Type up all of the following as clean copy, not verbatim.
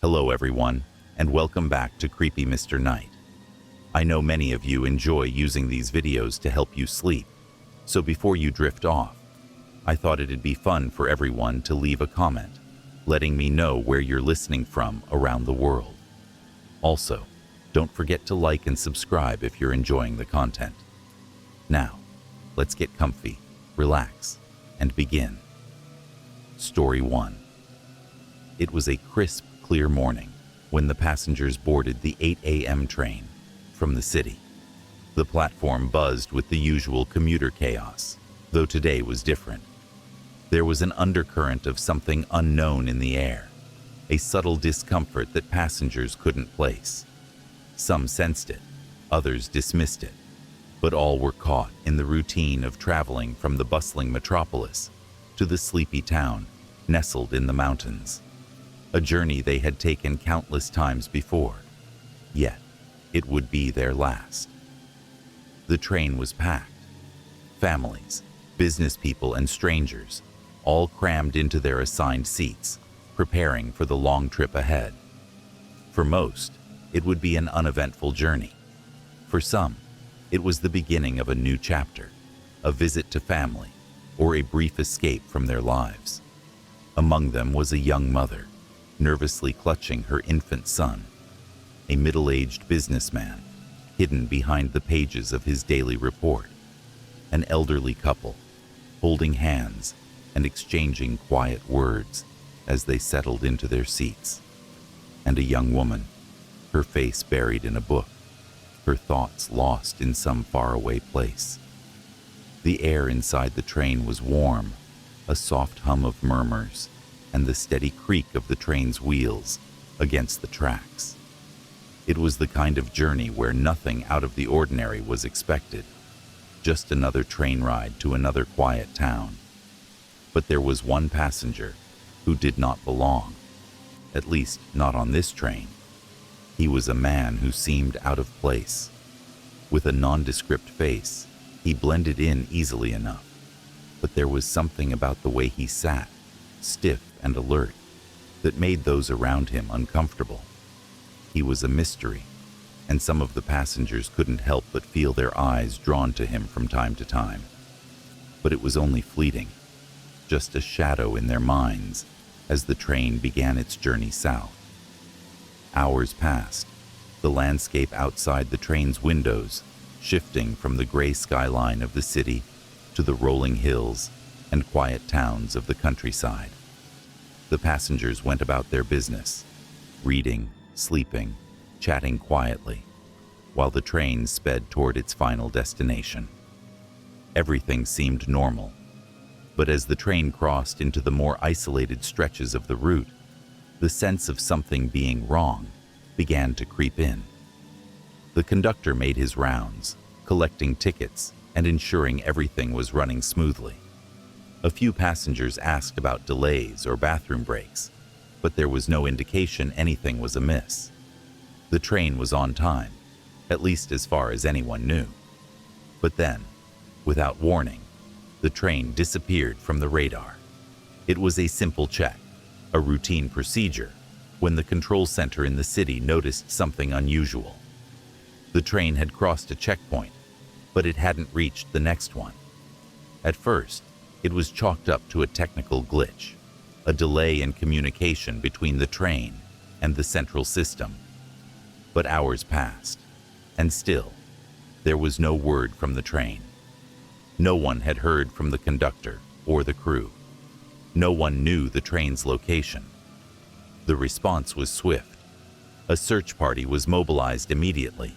Hello everyone, and welcome back to Creepy Mr. Night. I know many of you enjoy using these videos to help you sleep, so before you drift off, I thought it'd be fun for everyone to leave a comment, letting me know where you're listening from around the world. Also, don't forget to like and subscribe if you're enjoying the content. Now, let's get comfy, relax, and begin. Story 1. It was a crisp, clear morning when the passengers boarded the 8 a.m. train from the city. The platform buzzed with the usual commuter chaos, though today was different. There was an undercurrent of something unknown in the air, a subtle discomfort that passengers couldn't place. Some sensed it, others dismissed it, but all were caught in the routine of traveling from the bustling metropolis to the sleepy town nestled in the mountains. A journey they had taken countless times before, yet it would be their last. The train was packed. Families, business people, and strangers all crammed into their assigned seats, preparing for the long trip ahead. For most, it would be an uneventful journey. For some, it was the beginning of a new chapter, a visit to family, or a brief escape from their lives. Among them was a young mother, nervously clutching her infant son, a middle-aged businessman, hidden behind the pages of his daily report, an elderly couple, holding hands and exchanging quiet words as they settled into their seats, and a young woman, her face buried in a book, her thoughts lost in some faraway place. The air inside the train was warm, a soft hum of murmurs, and the steady creak of the train's wheels against the tracks. It was the kind of journey where nothing out of the ordinary was expected, just another train ride to another quiet town. But there was one passenger who did not belong, at least not on this train. He was a man who seemed out of place. With a nondescript face, he blended in easily enough, but there was something about the way he sat, stiff and alert, that made those around him uncomfortable. He was a mystery, and some of the passengers couldn't help but feel their eyes drawn to him from time to time. But it was only fleeting, just a shadow in their minds as the train began its journey south. Hours passed, the landscape outside the train's windows shifting from the gray skyline of the city to the rolling hills and quiet towns of the countryside. The passengers went about their business, reading, sleeping, chatting quietly, while the train sped toward its final destination. Everything seemed normal, but as the train crossed into the more isolated stretches of the route, the sense of something being wrong began to creep in. The conductor made his rounds, collecting tickets and ensuring everything was running smoothly. A few passengers asked about delays or bathroom breaks, but there was no indication anything was amiss. The train was on time, at least as far as anyone knew. But then, without warning, the train disappeared from the radar. It was a simple check, a routine procedure, when the control center in the city noticed something unusual. The train had crossed a checkpoint, but it hadn't reached the next one. At first, it was chalked up to a technical glitch, a delay in communication between the train and the central system. But hours passed, and still, there was no word from the train. No one had heard from the conductor or the crew. No one knew the train's location. The response was swift. A search party was mobilized immediately,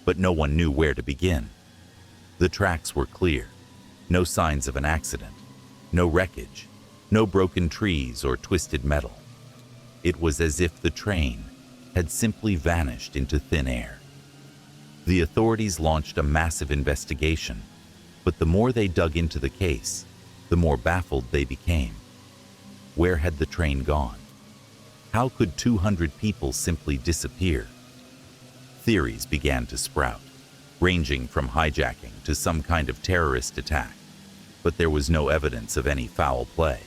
but no one knew where to begin. The tracks were clear, no signs of an accident, no wreckage, no broken trees or twisted metal. It was as if the train had simply vanished into thin air. The authorities launched a massive investigation, but the more they dug into the case, the more baffled they became. Where had the train gone? How could 200 people simply disappear? Theories began to sprout, ranging from hijacking to some kind of terrorist attack, but there was no evidence of any foul play.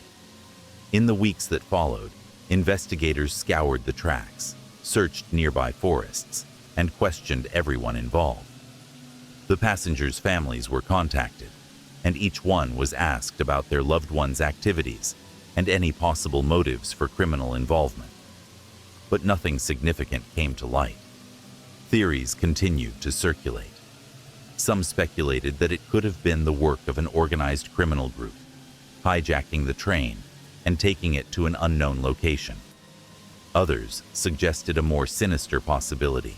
In the weeks that followed, Investigators scoured the tracks, searched nearby forests, and questioned everyone involved. The passengers' families were contacted, and each one was asked about their loved ones' activities and any possible motives for criminal involvement. But nothing significant came to light. Theories continued to circulate. Some speculated that it could have been the work of an organized criminal group, hijacking the train and taking it to an unknown location. Others suggested a more sinister possibility,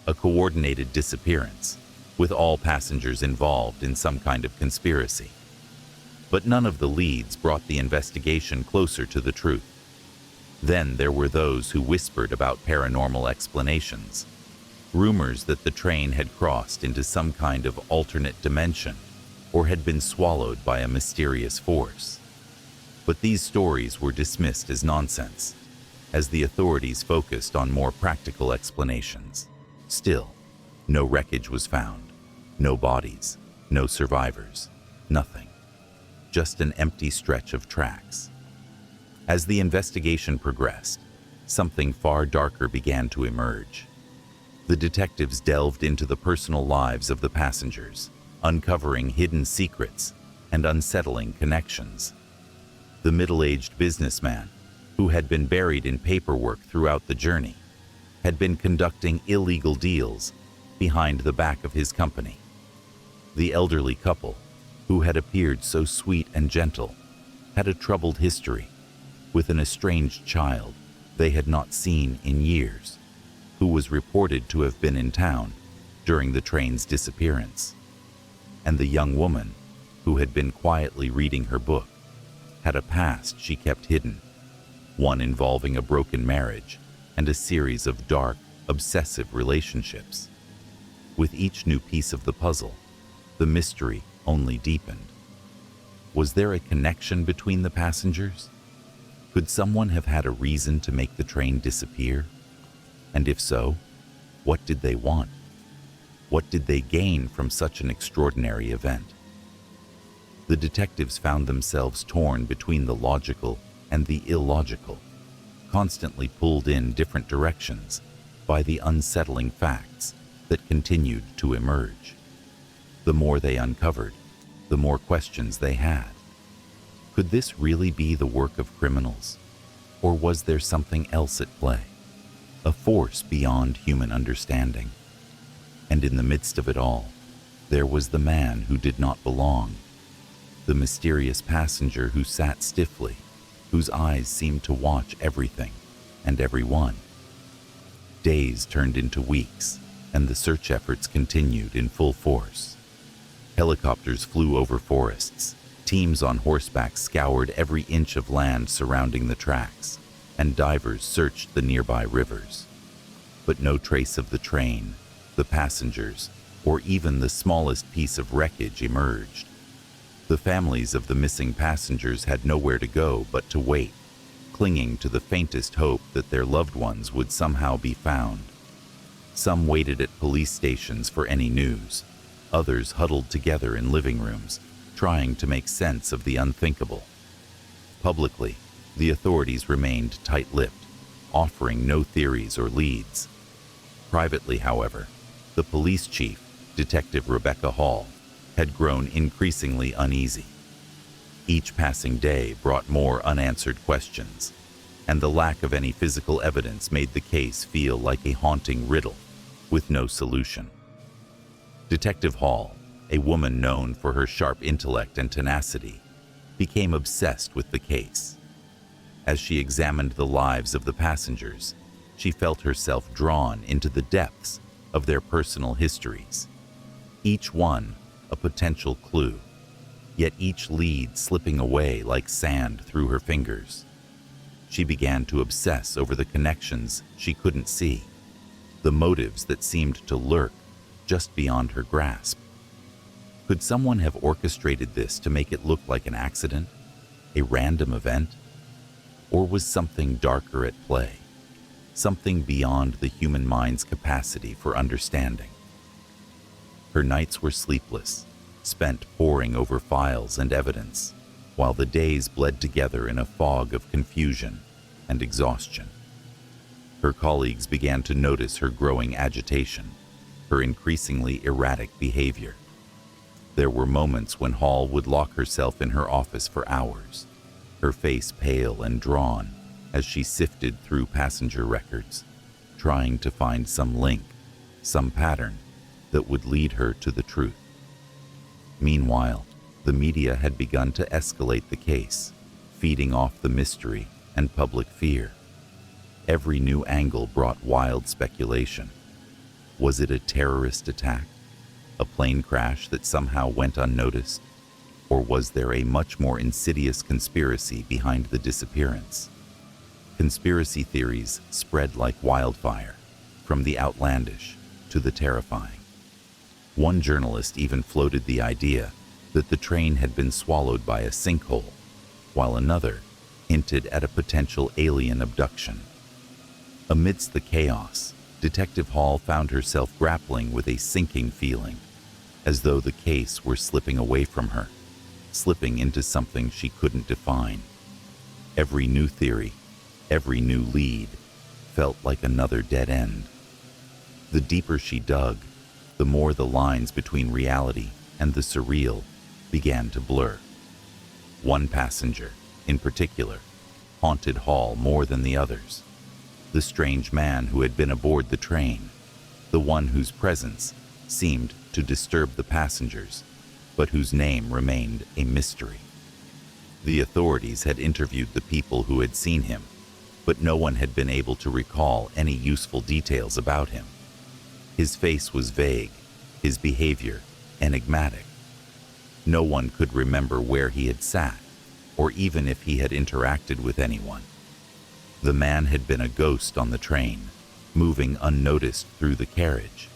a coordinated disappearance, with all passengers involved in some kind of conspiracy. But none of the leads brought the investigation closer to the truth. Then there were those who whispered about paranormal explanations, rumors that the train had crossed into some kind of alternate dimension or had been swallowed by a mysterious force. But these stories were dismissed as nonsense, as the authorities focused on more practical explanations. Still, no wreckage was found, no bodies, no survivors, nothing. Just an empty stretch of tracks. As the investigation progressed, something far darker began to emerge. The detectives delved into the personal lives of the passengers, uncovering hidden secrets and unsettling connections. The middle-aged businessman, who had been buried in paperwork throughout the journey, had been conducting illegal deals behind the back of his company. The elderly couple, who had appeared so sweet and gentle, had a troubled history with an estranged child they had not seen in years, who was reported to have been in town during the train's disappearance. And the young woman, who had been quietly reading her book, had a past she kept hidden, one involving a broken marriage and a series of dark, obsessive relationships. With each new piece of the puzzle, the mystery only deepened. Was there a connection between the passengers? Could someone have had a reason to make the train disappear? And if so, what did they want? What did they gain from such an extraordinary event? The detectives found themselves torn between the logical and the illogical, constantly pulled in different directions by the unsettling facts that continued to emerge. The more they uncovered, the more questions they had. Could this really be the work of criminals? Or was there something else at play? A force beyond human understanding? And in the midst of it all, there was the man who did not belong, the mysterious passenger who sat stiffly, whose eyes seemed to watch everything and everyone. Days turned into weeks, and the search efforts continued in full force. Helicopters flew over forests, teams on horseback scoured every inch of land surrounding the tracks, and divers searched the nearby rivers. But no trace of the train, the passengers, or even the smallest piece of wreckage emerged. The families of the missing passengers had nowhere to go but to wait, clinging to the faintest hope that their loved ones would somehow be found. Some waited at police stations for any news. Others huddled together in living rooms, trying to make sense of the unthinkable. Publicly, the authorities remained tight-lipped, offering no theories or leads. Privately, however, the police chief, Detective Rebecca Hall, had grown increasingly uneasy. Each passing day brought more unanswered questions, and the lack of any physical evidence made the case feel like a haunting riddle with no solution. Detective Hall, a woman known for her sharp intellect and tenacity, became obsessed with the case. As she examined the lives of the passengers, she felt herself drawn into the depths of their personal histories. Each one a potential clue, yet each lead slipping away like sand through her fingers. She began to obsess over the connections she couldn't see, the motives that seemed to lurk just beyond her grasp. Could someone have orchestrated this to make it look like an accident, a random event? Or was something darker at play, something beyond the human mind's capacity for understanding? Her nights were sleepless, spent poring over files and evidence, while the days bled together in a fog of confusion and exhaustion. Her colleagues began to notice her growing agitation, her increasingly erratic behavior. There were moments when Hall would lock herself in her office for hours, her face pale and drawn as she sifted through passenger records, trying to find some link, some pattern that would lead her to the truth. Meanwhile, the media had begun to escalate the case, feeding off the mystery and public fear. Every new angle brought wild speculation. Was it a terrorist attack? A plane crash that somehow went unnoticed? Or was there a much more insidious conspiracy behind the disappearance? Conspiracy theories spread like wildfire, from the outlandish to the terrifying. One journalist even floated the idea that the train had been swallowed by a sinkhole, while another hinted at a potential alien abduction. Amidst the chaos, Detective Hall found herself grappling with a sinking feeling, as though the case were slipping away from her, slipping into something she couldn't define. Every new theory, every new lead, felt like another dead end. The deeper she dug, the more the lines between reality and the surreal began to blur. One passenger, in particular, haunted Hall more than the others. The strange man who had been aboard the train, the one whose presence seemed to disturb the passengers, but whose name remained a mystery. The authorities had interviewed the people who had seen him, but no one had been able to recall any useful details about him. His face was vague, his behavior enigmatic. No one could remember where he had sat, or even if he had interacted with anyone. The man had been a ghost on the train, moving unnoticed through the carriage.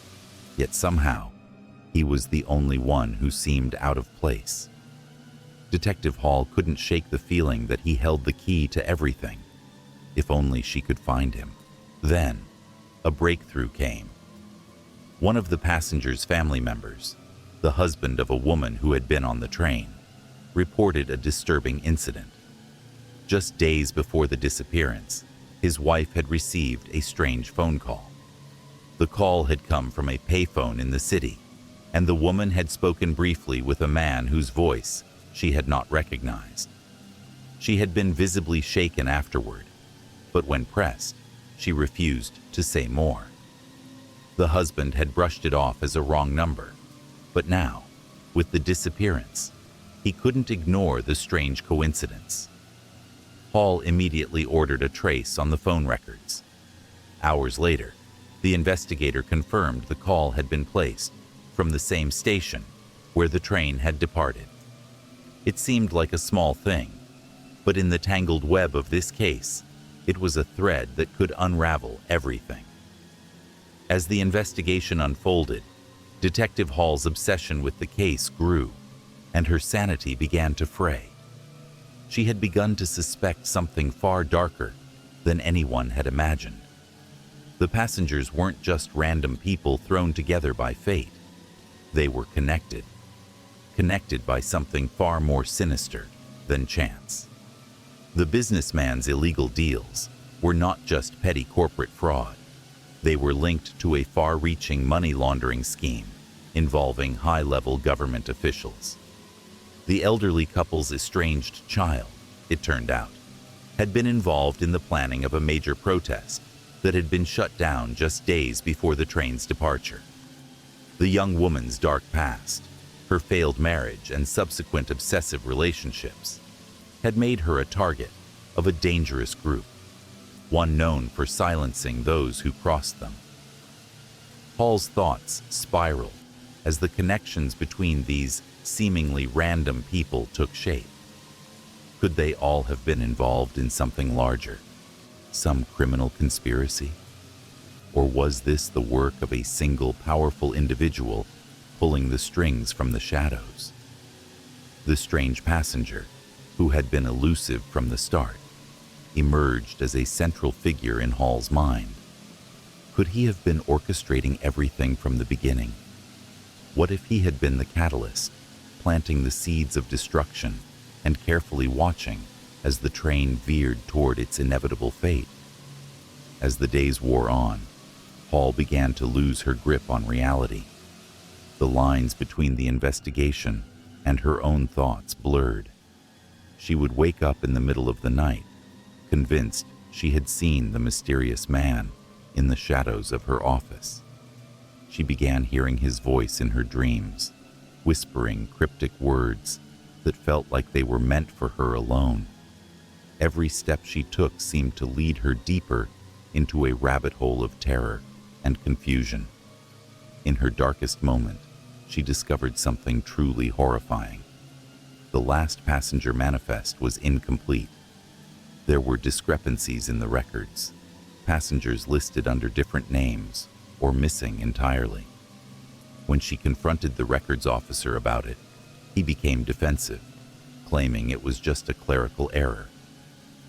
Yet somehow, he was the only one who seemed out of place. Detective Hall couldn't shake the feeling that he held the key to everything. If only she could find him. Then, a breakthrough came. One of the passengers' family members, the husband of a woman who had been on the train, reported a disturbing incident. Just days before the disappearance, his wife had received a strange phone call. The call had come from a payphone in the city, and the woman had spoken briefly with a man whose voice she had not recognized. She had been visibly shaken afterward, but when pressed, she refused to say more. The husband had brushed it off as a wrong number, but now, with the disappearance, he couldn't ignore the strange coincidence. Hall immediately ordered a trace on the phone records. Hours later, the investigator confirmed the call had been placed from the same station where the train had departed. It seemed like a small thing, but in the tangled web of this case, it was a thread that could unravel everything. As the investigation unfolded, Detective Hall's obsession with the case grew, and her sanity began to fray. She had begun to suspect something far darker than anyone had imagined. The passengers weren't just random people thrown together by fate. They were connected by something far more sinister than chance. The businessman's illegal deals were not just petty corporate fraud. They were linked to a far-reaching money laundering scheme involving high-level government officials. The elderly couple's estranged child, it turned out, had been involved in the planning of a major protest that had been shut down just days before the train's departure. The young woman's dark past, her failed marriage and subsequent obsessive relationships, had made her a target of a dangerous group, one known for silencing those who crossed them. Hall's thoughts spiraled as the connections between these seemingly random people took shape. Could they all have been involved in something larger? Some criminal conspiracy? Or was this the work of a single powerful individual pulling the strings from the shadows? The strange passenger, who had been elusive from the start, emerged as a central figure in Hall's mind. Could he have been orchestrating everything from the beginning? What if he had been the catalyst, planting the seeds of destruction and carefully watching as the train veered toward its inevitable fate. As the days wore on, Hall began to lose her grip on reality. The lines between the investigation and her own thoughts blurred. She would wake up in the middle of the night, convinced she had seen the mysterious man in the shadows of her office. She began hearing his voice in her dreams, whispering cryptic words that felt like they were meant for her alone. Every step she took seemed to lead her deeper into a rabbit hole of terror and confusion. In her darkest moment, she discovered something truly horrifying. The last passenger manifest was incomplete. There were discrepancies in the records, passengers listed under different names or missing entirely. When she confronted the records officer about it, he became defensive, claiming it was just a clerical error.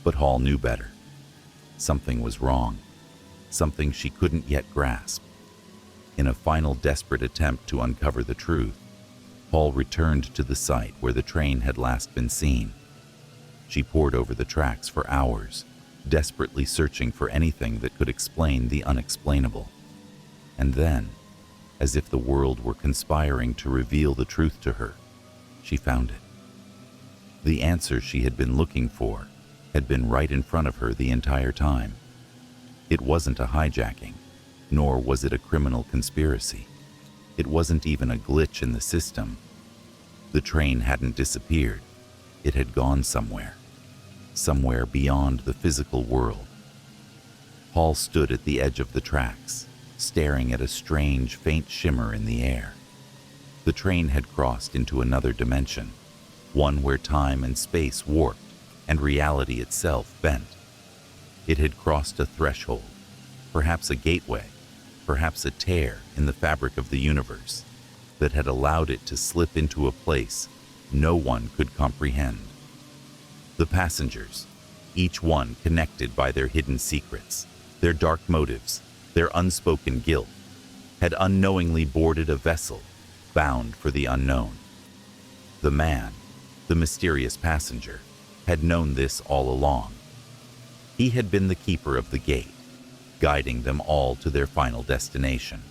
But Hall knew better. Something was wrong, something she couldn't yet grasp. In a final desperate attempt to uncover the truth, Hall returned to the site where the train had last been seen. She pored over the tracks for hours, desperately searching for anything that could explain the unexplainable. And then, as if the world were conspiring to reveal the truth to her, she found it. The answer she had been looking for had been right in front of her the entire time. It wasn't a hijacking, nor was it a criminal conspiracy. It wasn't even a glitch in the system. The train hadn't disappeared. It had gone somewhere beyond the physical world. Hall stood at the edge of the tracks, staring at a strange, faint shimmer in the air. The train had crossed into another dimension, one where time and space warped and reality itself bent. It had crossed a threshold, perhaps a gateway, perhaps a tear in the fabric of the universe that had allowed it to slip into a place no one could comprehend. The passengers, each one connected by their hidden secrets, their dark motives, their unspoken guilt, had unknowingly boarded a vessel bound for the unknown. The man, the mysterious passenger, had known this all along. He had been the keeper of the gate, guiding them all to their final destination,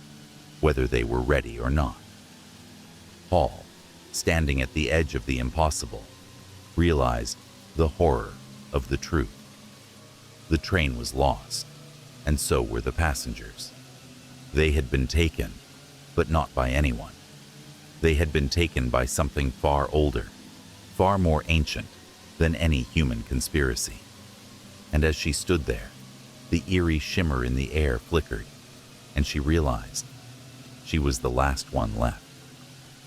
whether they were ready or not. Hall, standing at the edge of the impossible, realized the horror of the truth. The train was lost, and so were the passengers. They had been taken, but not by anyone. They had been taken by something far older, far more ancient than any human conspiracy. And as she stood there, the eerie shimmer in the air flickered, and she realized she was the last one left,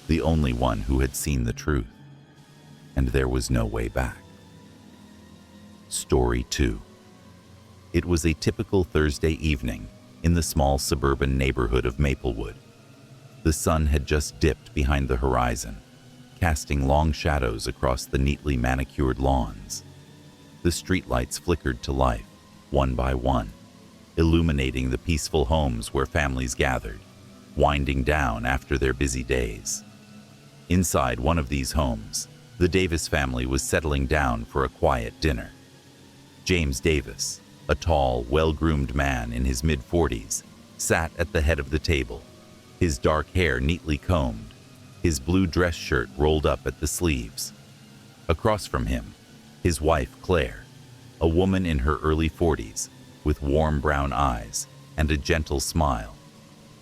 the only one who had seen the truth, and there was no way back. Story 2. It was a typical Thursday evening in the small suburban neighborhood of Maplewood. The sun had just dipped behind the horizon, casting long shadows across the neatly manicured lawns. The streetlights flickered to life, one by one, illuminating the peaceful homes where families gathered, winding down after their busy days. Inside one of these homes, the Davis family was settling down for a quiet dinner. James Davis, a tall, well-groomed man in his mid-40s, sat at the head of the table, his dark hair neatly combed, his blue dress shirt rolled up at the sleeves. Across from him, his wife, Claire, a woman in her early 40s, with warm brown eyes and a gentle smile,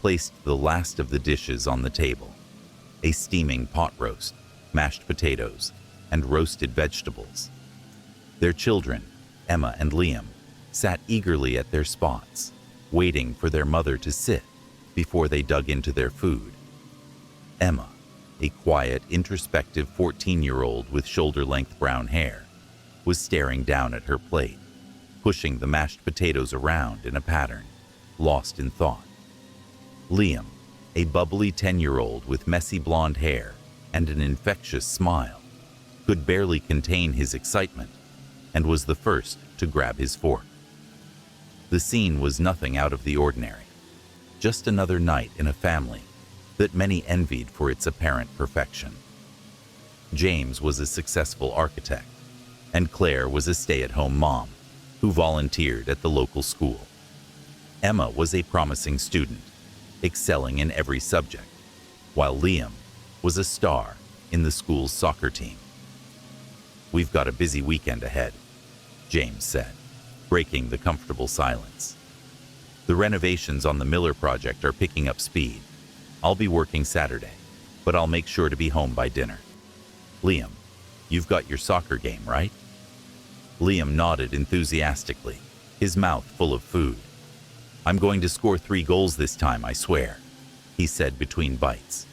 placed the last of the dishes on the table: a steaming pot roast, mashed potatoes, and roasted vegetables. Their children, Emma and Liam, sat eagerly at their spots, waiting for their mother to sit before they dug into their food. Emma, a quiet, introspective 14-year-old with shoulder-length brown hair, was staring down at her plate, pushing the mashed potatoes around in a pattern, lost in thought. Liam, a bubbly 10-year-old with messy blonde hair and an infectious smile, could barely contain his excitement and was the first to grab his fork. The scene was nothing out of the ordinary, just another night in a family that many envied for its apparent perfection. James was a successful architect, and Claire was a stay-at-home mom who volunteered at the local school. Emma was a promising student, excelling in every subject, while Liam was a star in the school's soccer team. "We've got a busy weekend ahead," James said, breaking the comfortable silence. "The renovations on the Miller project are picking up speed. I'll be working Saturday, but I'll make sure to be home by dinner. Liam, you've got your soccer game, right?" Liam nodded enthusiastically, his mouth full of food. "I'm going to score 3 goals this time, I swear," he said between bites.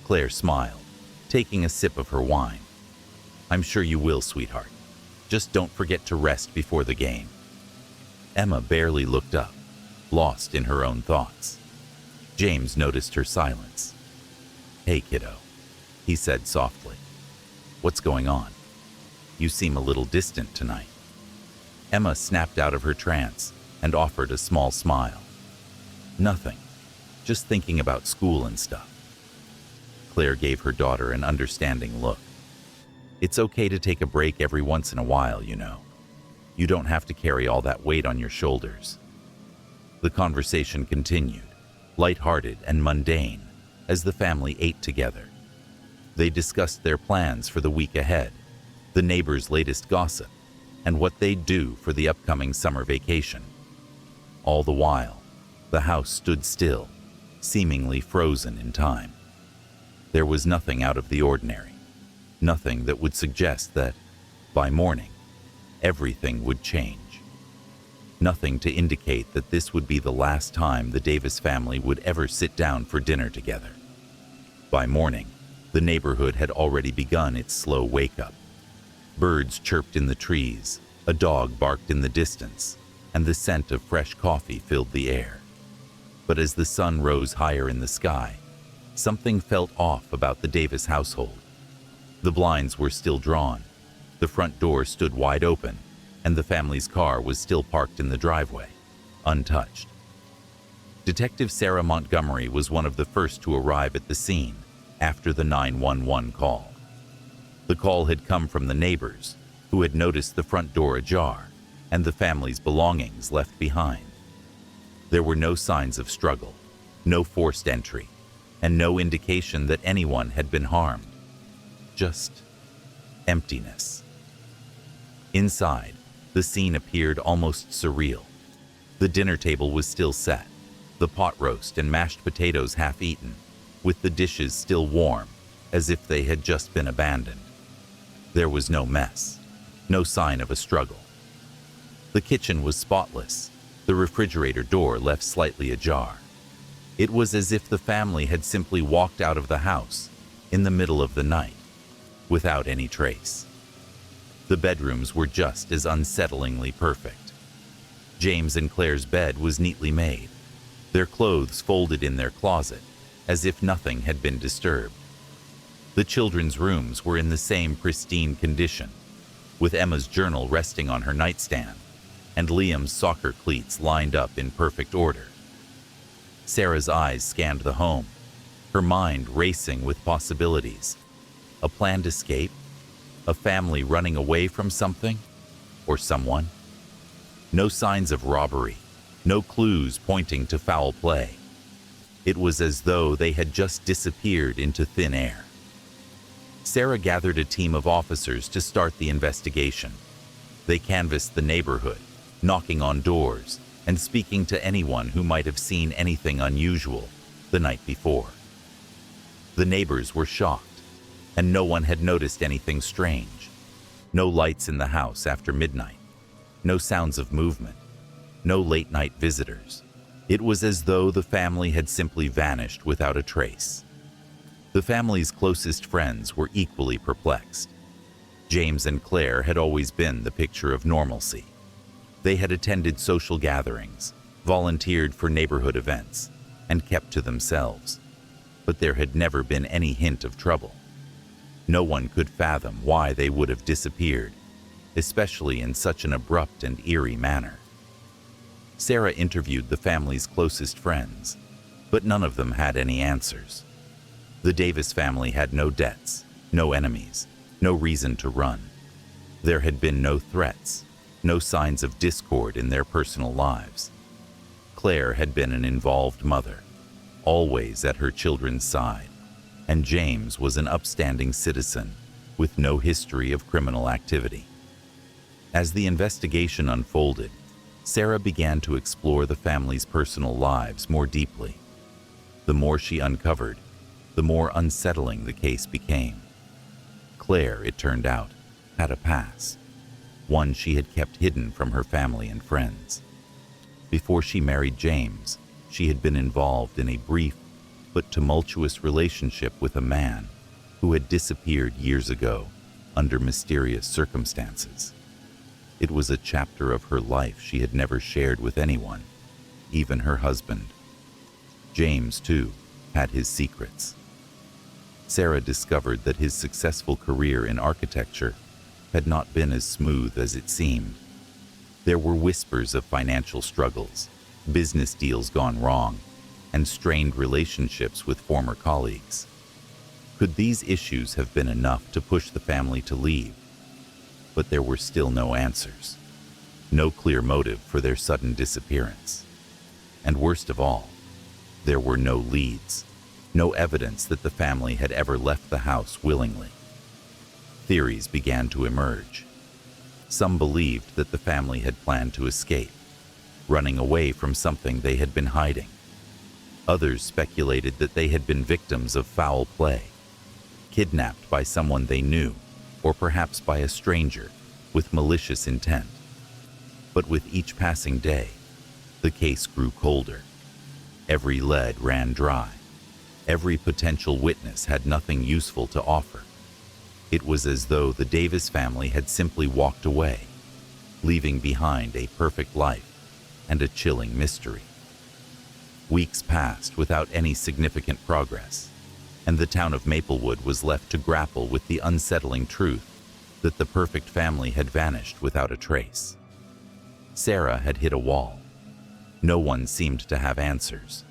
Claire smiled, taking a sip of her wine. "I'm sure you will, sweetheart. Just don't forget to rest before the game." Emma barely looked up, lost in her own thoughts. James noticed her silence. "Hey, kiddo," he said softly. "What's going on? You seem a little distant tonight." Emma snapped out of her trance and offered a small smile. "Nothing. Just thinking about school and stuff." Claire gave her daughter an understanding look. "It's okay to take a break every once in a while, you know. You don't have to carry all that weight on your shoulders." The conversation continued, lighthearted and mundane, as the family ate together. They discussed their plans for the week ahead, the neighbors' latest gossip, and what they'd do for the upcoming summer vacation. All the while, the house stood still, seemingly frozen in time. There was nothing out of the ordinary, nothing that would suggest that, by morning, everything would change. Nothing to indicate that this would be the last time the Davis family would ever sit down for dinner together. By morning, the neighborhood had already begun its slow wake-up. Birds chirped in the trees, a dog barked in the distance, and the scent of fresh coffee filled the air. But as the sun rose higher in the sky, something felt off about the Davis household. The blinds were still drawn, the front door stood wide open, and the family's car was still parked in the driveway, untouched. Detective Sarah Montgomery was one of the first to arrive at the scene after the 911 call. The call had come from the neighbors, who had noticed the front door ajar and the family's belongings left behind. There were no signs of struggle, no forced entry, and no indication that anyone had been harmed. Just emptiness. Inside, the scene appeared almost surreal. The dinner table was still set, the pot roast and mashed potatoes half eaten, with the dishes still warm, as if they had just been abandoned. There was no mess, no sign of a struggle. The kitchen was spotless, the refrigerator door left slightly ajar. It was as if the family had simply walked out of the house in the middle of the night, without any trace. The bedrooms were just as unsettlingly perfect. James and Claire's bed was neatly made, their clothes folded in their closet, as if nothing had been disturbed. The children's rooms were in the same pristine condition, with Emma's journal resting on her nightstand, and Liam's soccer cleats lined up in perfect order. Sarah's eyes scanned the home, her mind racing with possibilities. A planned escape? A family running away from something or someone? No signs of robbery, no clues pointing to foul play. It was as though they had just disappeared into thin air. Sarah gathered a team of officers to start the investigation. They canvassed the neighborhood, knocking on doors and speaking to anyone who might have seen anything unusual the night before. The neighbors were shocked, and no one had noticed anything strange. No lights in the house after midnight, no sounds of movement, no late-night visitors. It was as though the family had simply vanished without a trace. The family's closest friends were equally perplexed. James and Claire had always been the picture of normalcy. They had attended social gatherings, volunteered for neighborhood events, and kept to themselves. But there had never been any hint of trouble. No one could fathom why they would have disappeared, especially in such an abrupt and eerie manner. Sarah interviewed the family's closest friends, but none of them had any answers. The Davis family had no debts, no enemies, no reason to run. There had been no threats, no signs of discord in their personal lives. Claire had been an involved mother, always at her children's side, and James was an upstanding citizen with no history of criminal activity. As the investigation unfolded, Sarah began to explore the family's personal lives more deeply. The more she uncovered, the more unsettling the case became. Claire, it turned out, had a past, one she had kept hidden from her family and friends. Before she married James, she had been involved in a brief but tumultuous relationship with a man who had disappeared years ago under mysterious circumstances. It was a chapter of her life she had never shared with anyone, even her husband. James, too, had his secrets. Sarah discovered that his successful career in architecture had not been as smooth as it seemed. There were whispers of financial struggles, business deals gone wrong, and strained relationships with former colleagues. Could these issues have been enough to push the family to leave? But there were still no answers, no clear motive for their sudden disappearance. And worst of all, there were no leads, no evidence that the family had ever left the house willingly. Theories began to emerge. Some believed that the family had planned to escape, running away from something they had been hiding. Others speculated that they had been victims of foul play, kidnapped by someone they knew, or perhaps by a stranger with malicious intent. But with each passing day, the case grew colder. Every lead ran dry. Every potential witness had nothing useful to offer. It was as though the Davis family had simply walked away, leaving behind a perfect life and a chilling mystery. Weeks passed without any significant progress, and the town of Maplewood was left to grapple with the unsettling truth that the perfect family had vanished without a trace. Sarah had hit a wall. No one seemed to have answers.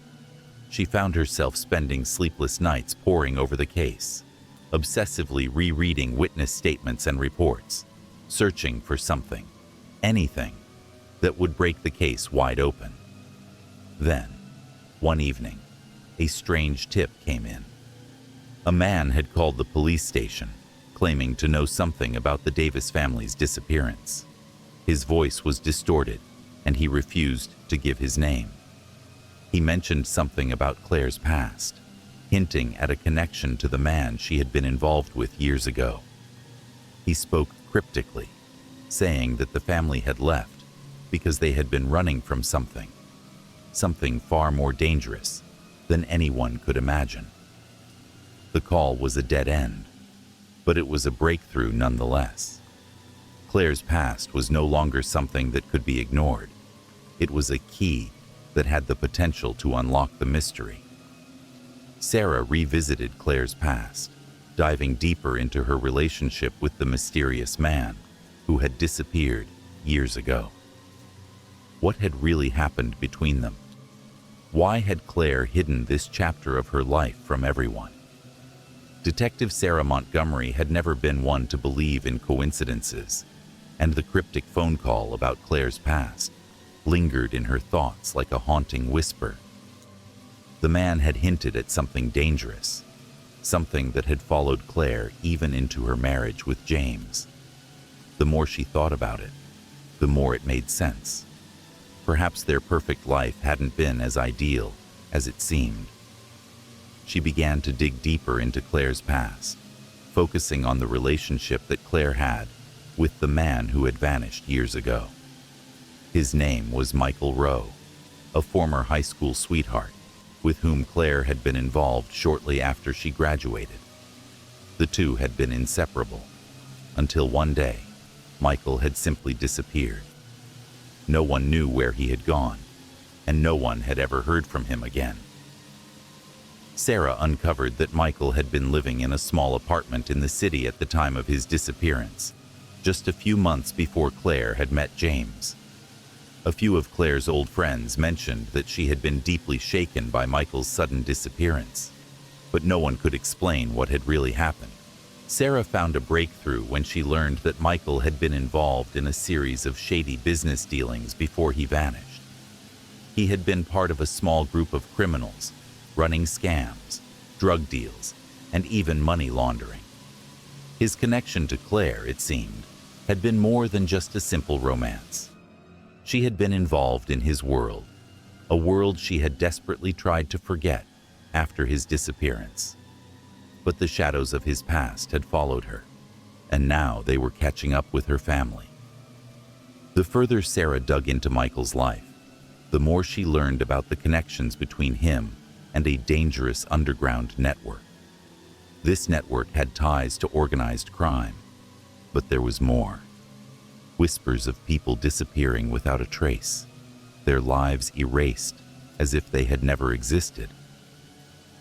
She found herself spending sleepless nights poring over the case, obsessively rereading witness statements and reports, searching for something, anything, that would break the case wide open. Then, one evening, a strange tip came in. A man had called the police station, claiming to know something about the Davis family's disappearance. His voice was distorted, and he refused to give his name. He mentioned something about Claire's past, hinting at a connection to the man she had been involved with years ago. He spoke cryptically, saying that the family had left because they had been running from something far more dangerous than anyone could imagine. The call was a dead end, but it was a breakthrough nonetheless. Claire's past was no longer something that could be ignored. It was a key that had the potential to unlock the mystery. Sarah revisited Claire's past, diving deeper into her relationship with the mysterious man who had disappeared years ago. What had really happened between them? Why had Claire hidden this chapter of her life from everyone? Detective Sarah Montgomery had never been one to believe in coincidences, and the cryptic phone call about Claire's past lingered in her thoughts like a haunting whisper. The man had hinted at something dangerous, something that had followed Claire even into her marriage with James. The more she thought about it, the more it made sense. Perhaps their perfect life hadn't been as ideal as it seemed. She began to dig deeper into Claire's past, focusing on the relationship that Claire had with the man who had vanished years ago. His name was Michael Rowe, a former high school sweetheart with whom Claire had been involved shortly after she graduated. The two had been inseparable, until one day, Michael had simply disappeared. No one knew where he had gone, and no one had ever heard from him again. Sarah uncovered that Michael had been living in a small apartment in the city at the time of his disappearance, just a few months before Claire had met James. A few of Claire's old friends mentioned that she had been deeply shaken by Michael's sudden disappearance, but no one could explain what had really happened. Sarah found a breakthrough when she learned that Michael had been involved in a series of shady business dealings before he vanished. He had been part of a small group of criminals, running scams, drug deals, and even money laundering. His connection to Claire, it seemed, had been more than just a simple romance. She had been involved in his world, a world she had desperately tried to forget after his disappearance. But the shadows of his past had followed her, and now they were catching up with her family. The further Sarah dug into Michael's life, the more she learned about the connections between him and a dangerous underground network. This network had ties to organized crime, but there was more. Whispers of people disappearing without a trace, their lives erased as if they had never existed.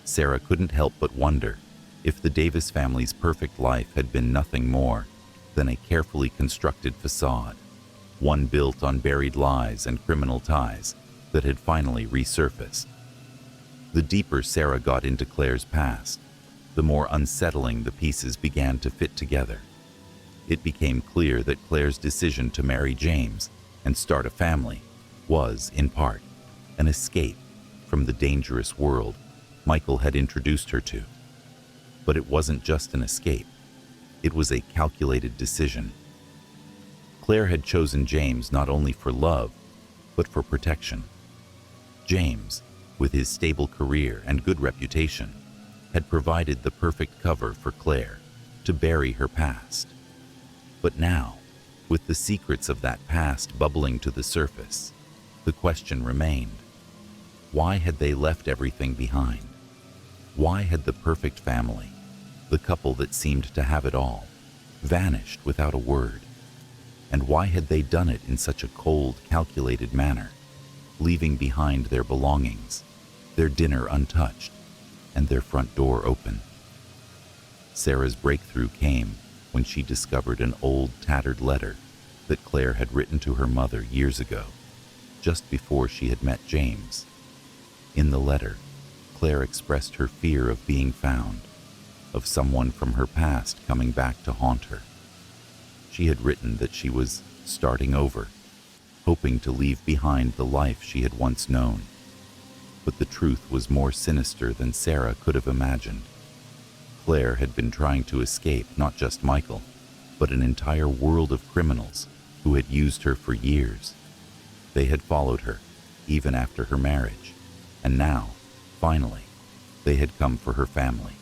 Sarah couldn't help but wonder if the Davis family's perfect life had been nothing more than a carefully constructed facade, one built on buried lies and criminal ties that had finally resurfaced. The deeper Sarah got into Claire's past, the more unsettling the pieces began to fit together. It became clear that Claire's decision to marry James and start a family was, in part, an escape from the dangerous world Michael had introduced her to. But it wasn't just an escape. It was a calculated decision. Claire had chosen James not only for love, but for protection. James, with his stable career and good reputation, had provided the perfect cover for Claire to bury her past. But now, with the secrets of that past bubbling to the surface, the question remained: why had they left everything behind? Why had the perfect family, the couple that seemed to have it all, vanished without a word? And why had they done it in such a cold, calculated manner, leaving behind their belongings, their dinner untouched, and their front door open? Sarah's breakthrough came when she discovered an old, tattered letter that Claire had written to her mother years ago, just before she had met James. In the letter, Claire expressed her fear of being found, of someone from her past coming back to haunt her. She had written that she was starting over, hoping to leave behind the life she had once known. But the truth was more sinister than Sarah could have imagined. Claire had been trying to escape not just Michael, but an entire world of criminals who had used her for years. They had followed her, even after her marriage, and now, finally, they had come for her family.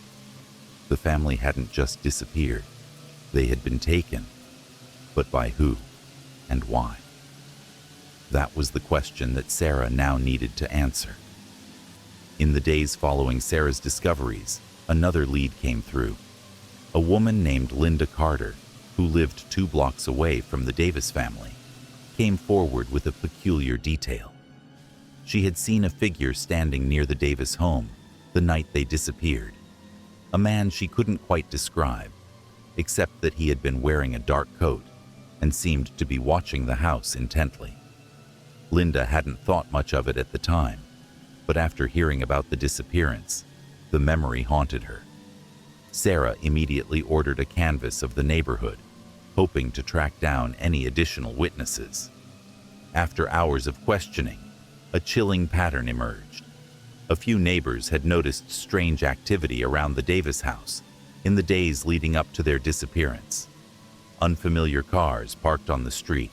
The family hadn't just disappeared, they had been taken. But by who and why? That was the question that Sarah now needed to answer. In the days following Sarah's discoveries, another lead came through. A woman named Linda Carter, who lived 2 blocks away from the Davis family, came forward with a peculiar detail. She had seen a figure standing near the Davis home the night they disappeared. A man she couldn't quite describe, except that he had been wearing a dark coat and seemed to be watching the house intently. Linda hadn't thought much of it at the time, but after hearing about the disappearance, the memory haunted her. Sarah immediately ordered a canvass of the neighborhood, hoping to track down any additional witnesses. After hours of questioning, a chilling pattern emerged. A few neighbors had noticed strange activity around the Davis house in the days leading up to their disappearance. Unfamiliar cars parked on the street,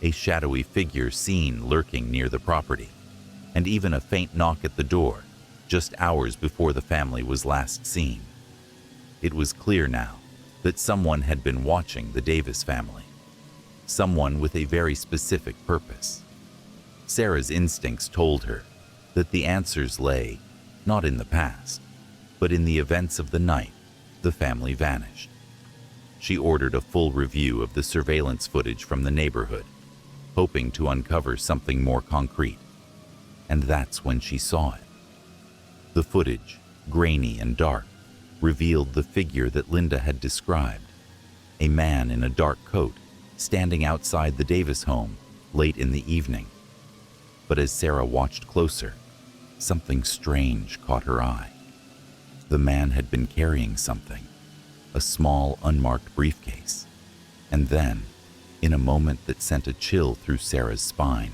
a shadowy figure seen lurking near the property, and even a faint knock at the door just hours before the family was last seen. It was clear now that someone had been watching the Davis family, someone with a very specific purpose. Sarah's instincts told her that the answers lay not in the past, but in the events of the night the family vanished. She ordered a full review of the surveillance footage from the neighborhood, hoping to uncover something more concrete. And that's when she saw it. The footage, grainy and dark, revealed the figure that Linda had described, a man in a dark coat standing outside the Davis home late in the evening. But as Sarah watched closer, something strange caught her eye. The man had been carrying something, a small, unmarked briefcase. And then, in a moment that sent a chill through Sarah's spine,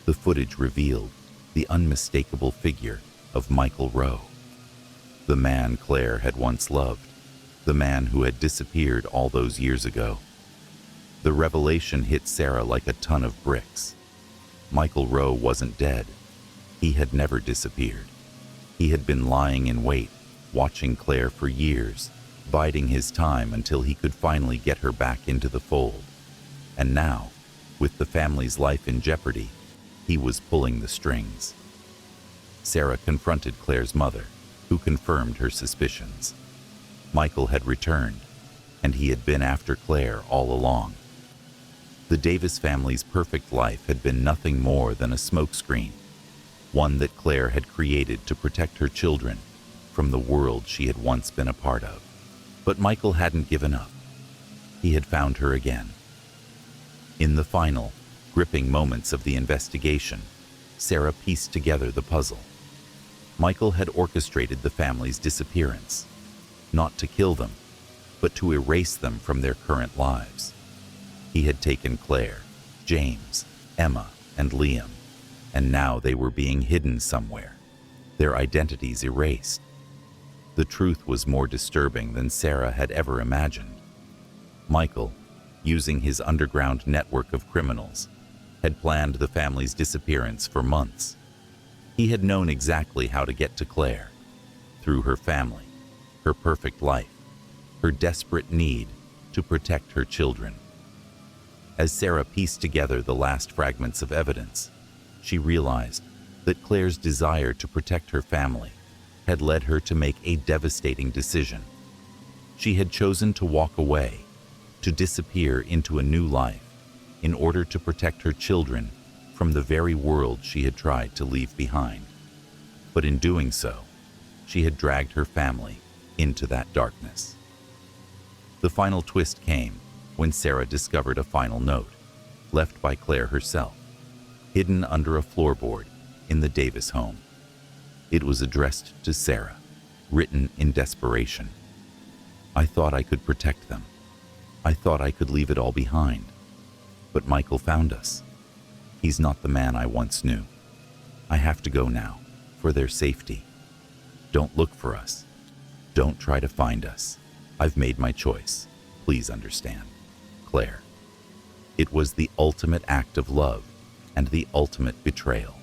the footage revealed the unmistakable figure of Michael Rowe, the man Claire had once loved, the man who had disappeared all those years ago. The revelation hit Sarah like a ton of bricks. Michael Rowe wasn't dead. He had never disappeared. He had been lying in wait, watching Claire for years, biding his time until he could finally get her back into the fold. And now, with the family's life in jeopardy, he was pulling the strings. Sarah confronted Claire's mother, who confirmed her suspicions. Michael had returned, and he had been after Claire all along. The Davis family's perfect life had been nothing more than a smokescreen, one that Claire had created to protect her children from the world she had once been a part of. But Michael hadn't given up. He had found her again. In the final, gripping moments of the investigation, Sarah pieced together the puzzle. Michael had orchestrated the family's disappearance, not to kill them, but to erase them from their current lives. He had taken Claire, James, Emma, and Liam, and now they were being hidden somewhere, their identities erased. The truth was more disturbing than Sarah had ever imagined. Michael, using his underground network of criminals, had planned the family's disappearance for months. He had known exactly how to get to Claire, through her family, her perfect life, her desperate need to protect her children. As Sarah pieced together the last fragments of evidence, she realized that Claire's desire to protect her family had led her to make a devastating decision. She had chosen to walk away, to disappear into a new life, in order to protect her children from the very world she had tried to leave behind. But in doing so, she had dragged her family into that darkness. The final twist came when Sarah discovered a final note, left by Claire herself, hidden under a floorboard in the Davis home. It was addressed to Sarah, written in desperation. "I thought I could protect them. I thought I could leave it all behind. But Michael found us. He's not the man I once knew. I have to go now, for their safety. Don't look for us. Don't try to find us. I've made my choice. Please understand. Claire." It was the ultimate act of love and the ultimate betrayal.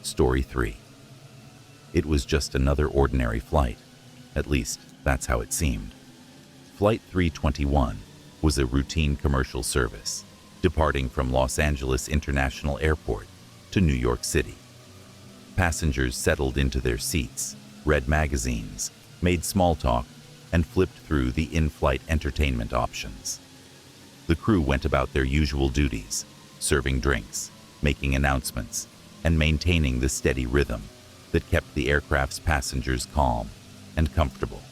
Story 3. It was just another ordinary flight. At least, that's how it seemed. Flight 321 was a routine commercial service, departing from Los Angeles International Airport to New York City. Passengers settled into their seats, read magazines, made small talk, and flipped through the in-flight entertainment options. The crew went about their usual duties, serving drinks, making announcements, and maintaining the steady rhythm that kept the aircraft's passengers calm and comfortable.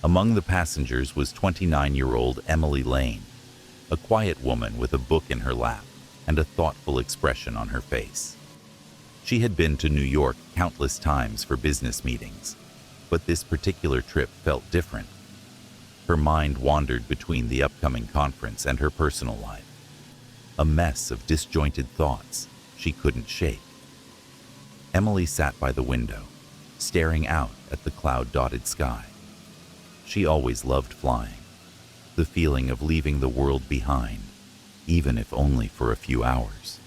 Among the passengers was 29-year-old Emily Lane, a quiet woman with a book in her lap and a thoughtful expression on her face. She had been to New York countless times for business meetings, but this particular trip felt different. Her mind wandered between the upcoming conference and her personal life, a mess of disjointed thoughts she couldn't shake. Emily sat by the window, staring out at the cloud-dotted sky. She always loved flying, the feeling of leaving the world behind, even if only for a few hours.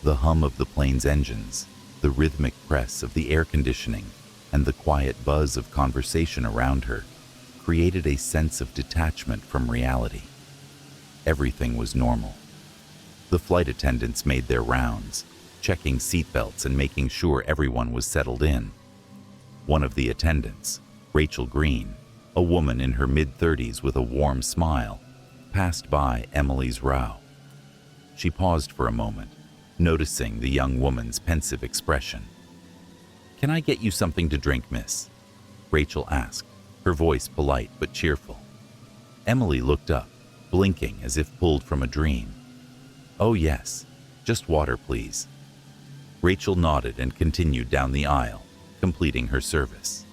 The hum of the plane's engines, the rhythmic press of the air conditioning, and the quiet buzz of conversation around her created a sense of detachment from reality. Everything was normal. The flight attendants made their rounds, checking seatbelts and making sure everyone was settled in. One of the attendants, Rachel Green, a woman in her mid-30s with a warm smile, passed by Emily's row. She paused for a moment, noticing the young woman's pensive expression. "Can I get you something to drink, miss?" Rachel asked, her voice polite but cheerful. Emily looked up, blinking as if pulled from a dream. "Oh yes, just water, please." Rachel nodded and continued down the aisle, completing her service.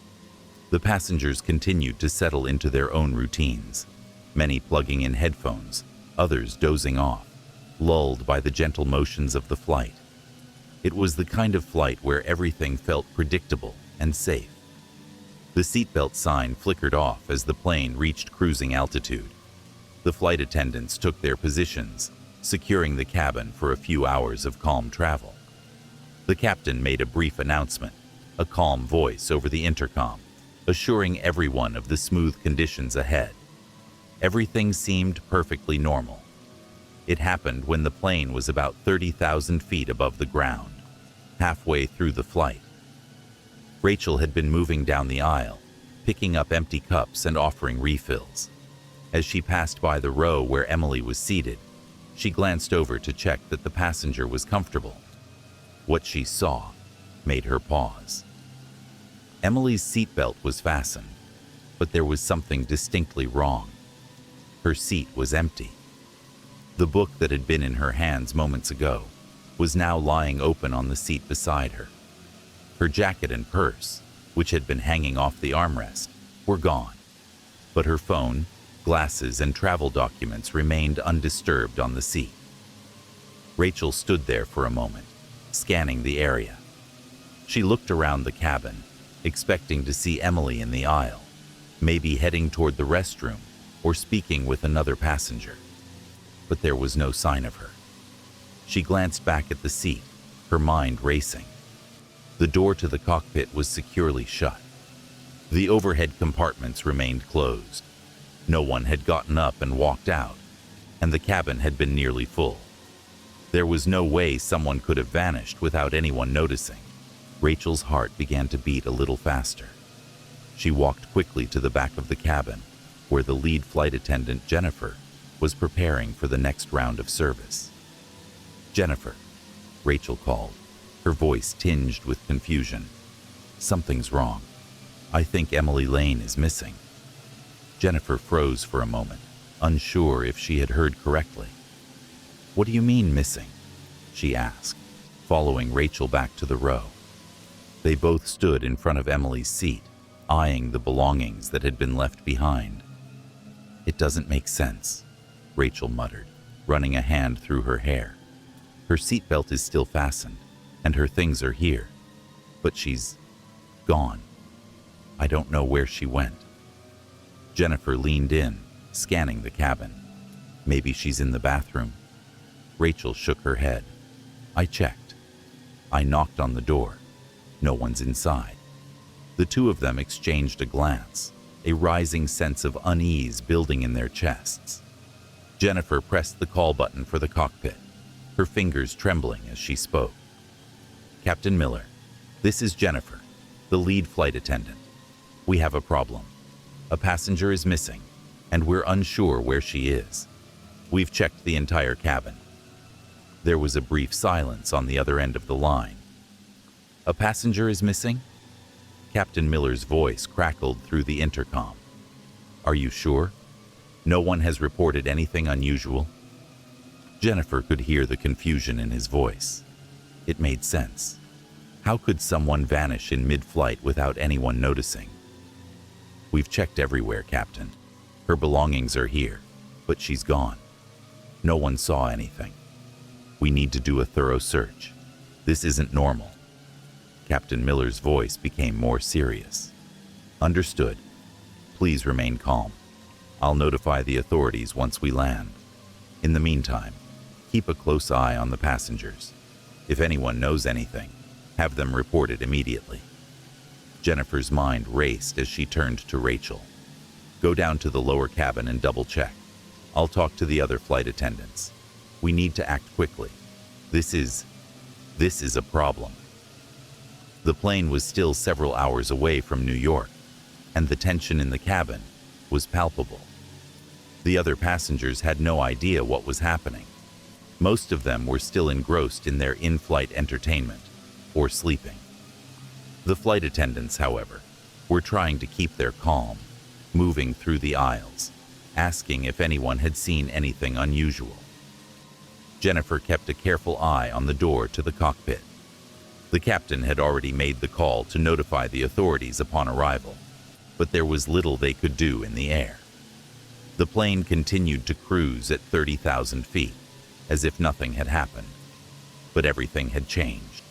The passengers continued to settle into their own routines, many plugging in headphones, others dozing off, lulled by the gentle motions of the flight. It was the kind of flight where everything felt predictable and safe. The seatbelt sign flickered off as the plane reached cruising altitude. The flight attendants took their positions, securing the cabin for a few hours of calm travel. The captain made a brief announcement, a calm voice over the intercom, assuring everyone of the smooth conditions ahead. Everything seemed perfectly normal. It happened when the plane was about 30,000 feet above the ground, halfway through the flight. Rachel had been moving down the aisle, picking up empty cups and offering refills. As she passed by the row where Emily was seated, she glanced over to check that the passenger was comfortable. What she saw made her pause. Emily's seatbelt was fastened, but there was something distinctly wrong. Her seat was empty. The book that had been in her hands moments ago was now lying open on the seat beside her. Her jacket and purse, which had been hanging off the armrest, were gone, but her phone, glasses, and travel documents remained undisturbed on the seat. Rachel stood there for a moment, scanning the area. She looked around the cabin, expecting to see Emily in the aisle, maybe heading toward the restroom or speaking with another passenger. But there was no sign of her. She glanced back at the seat, her mind racing. The door to the cockpit was securely shut. The overhead compartments remained closed. No one had gotten up and walked out, and the cabin had been nearly full. There was no way someone could have vanished without anyone noticing. Rachel's heart began to beat a little faster. She walked quickly to the back of the cabin, where the lead flight attendant, Jennifer, was preparing for the next round of service. "Jennifer," Rachel called, her voice tinged with confusion. "Something's wrong. I think Emily Lane is missing." Jennifer froze for a moment, unsure if she had heard correctly. "What do you mean missing?" she asked, following Rachel back to the row. They both stood in front of Emily's seat, eyeing the belongings that had been left behind. "It doesn't make sense," Rachel muttered, running a hand through her hair. "Her seatbelt is still fastened, and her things are here, but she's gone. I don't know where she went." Jennifer leaned in, scanning the cabin. "Maybe she's in the bathroom." Rachel shook her head. "I checked. I knocked on the door. No one's inside." The two of them exchanged a glance, a rising sense of unease building in their chests. Jennifer pressed the call button for the cockpit, her fingers trembling as she spoke. "Captain Miller, this is Jennifer, the lead flight attendant. We have a problem. A passenger is missing, and we're unsure where she is. We've checked the entire cabin." There was a brief silence on the other end of the line. "A passenger is missing?" Captain Miller's voice crackled through the intercom. "Are you sure? No one has reported anything unusual?" Jennifer could hear the confusion in his voice. It made sense. How could someone vanish in mid-flight without anyone noticing? "We've checked everywhere, Captain. Her belongings are here, but she's gone. No one saw anything. We need to do a thorough search. This isn't normal." Captain Miller's voice became more serious. "Understood. Please remain calm. I'll notify the authorities once we land. In the meantime, keep a close eye on the passengers. If anyone knows anything, have them reported immediately." Jennifer's mind raced as she turned to Rachel. "Go down to the lower cabin and double-check. I'll talk to the other flight attendants. We need to act quickly. This is a problem." The plane was still several hours away from New York, and the tension in the cabin was palpable. The other passengers had no idea what was happening. Most of them were still engrossed in their in-flight entertainment or sleeping. The flight attendants, however, were trying to keep their calm, moving through the aisles, asking if anyone had seen anything unusual. Jennifer kept a careful eye on the door to the cockpit. The captain had already made the call to notify the authorities upon arrival. but there was little they could do in the air. The plane continued to cruise at 30,000 feet, as if nothing had happened. But everything had changed.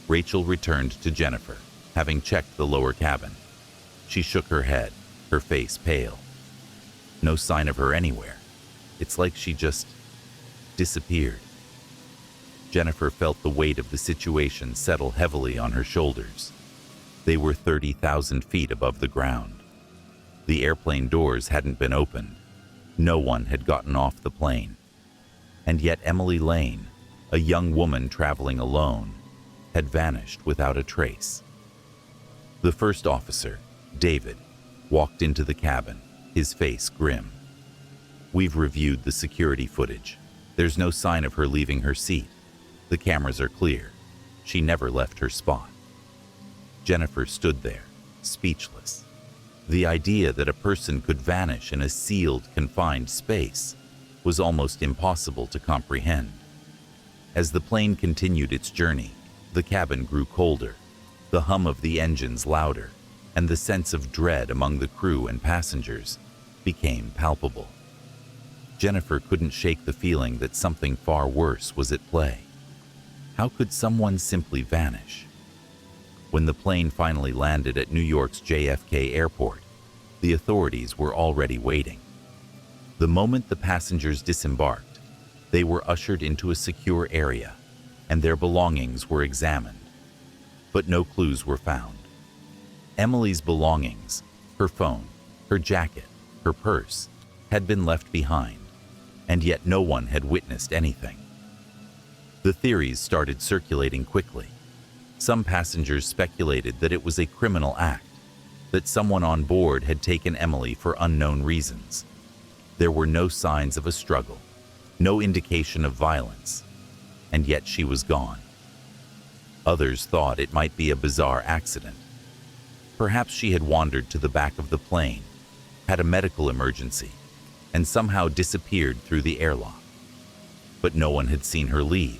Rachel returned to Jennifer, having checked the lower cabin. She shook her head, her face pale. No sign of her anywhere. It's like she just disappeared. Jennifer felt the weight of the situation settle heavily on her shoulders. They were 30,000 feet above the ground. The airplane doors hadn't been opened. No one had gotten off the plane. And yet Emily Lane, a young woman traveling alone, had vanished without a trace. The first officer, David, walked into the cabin, his face grim. "We've reviewed the security footage. There's no sign of her leaving her seat. The cameras are clear. She never left her spot." Jennifer stood there, speechless. The idea that a person could vanish in a sealed, confined space was almost impossible to comprehend. As the plane continued its journey, the cabin grew colder, the hum of the engines louder, and the sense of dread among the crew and passengers became palpable. Jennifer couldn't shake the feeling that something far worse was at play. How could someone simply vanish? When the plane finally landed at New York's JFK airport, the authorities were already waiting. The moment the passengers disembarked, they were ushered into a secure area, and their belongings were examined. But no clues were found. Emily's belongings, her phone, her jacket, her purse, had been left behind, and yet no one had witnessed anything. The theories started circulating quickly. Some passengers speculated that it was a criminal act, that someone on board had taken Emily for unknown reasons. There were no signs of a struggle, no indication of violence, and yet she was gone. Others thought it might be a bizarre accident. Perhaps she had wandered to the back of the plane, had a medical emergency, and somehow disappeared through the airlock. But no one had seen her leave.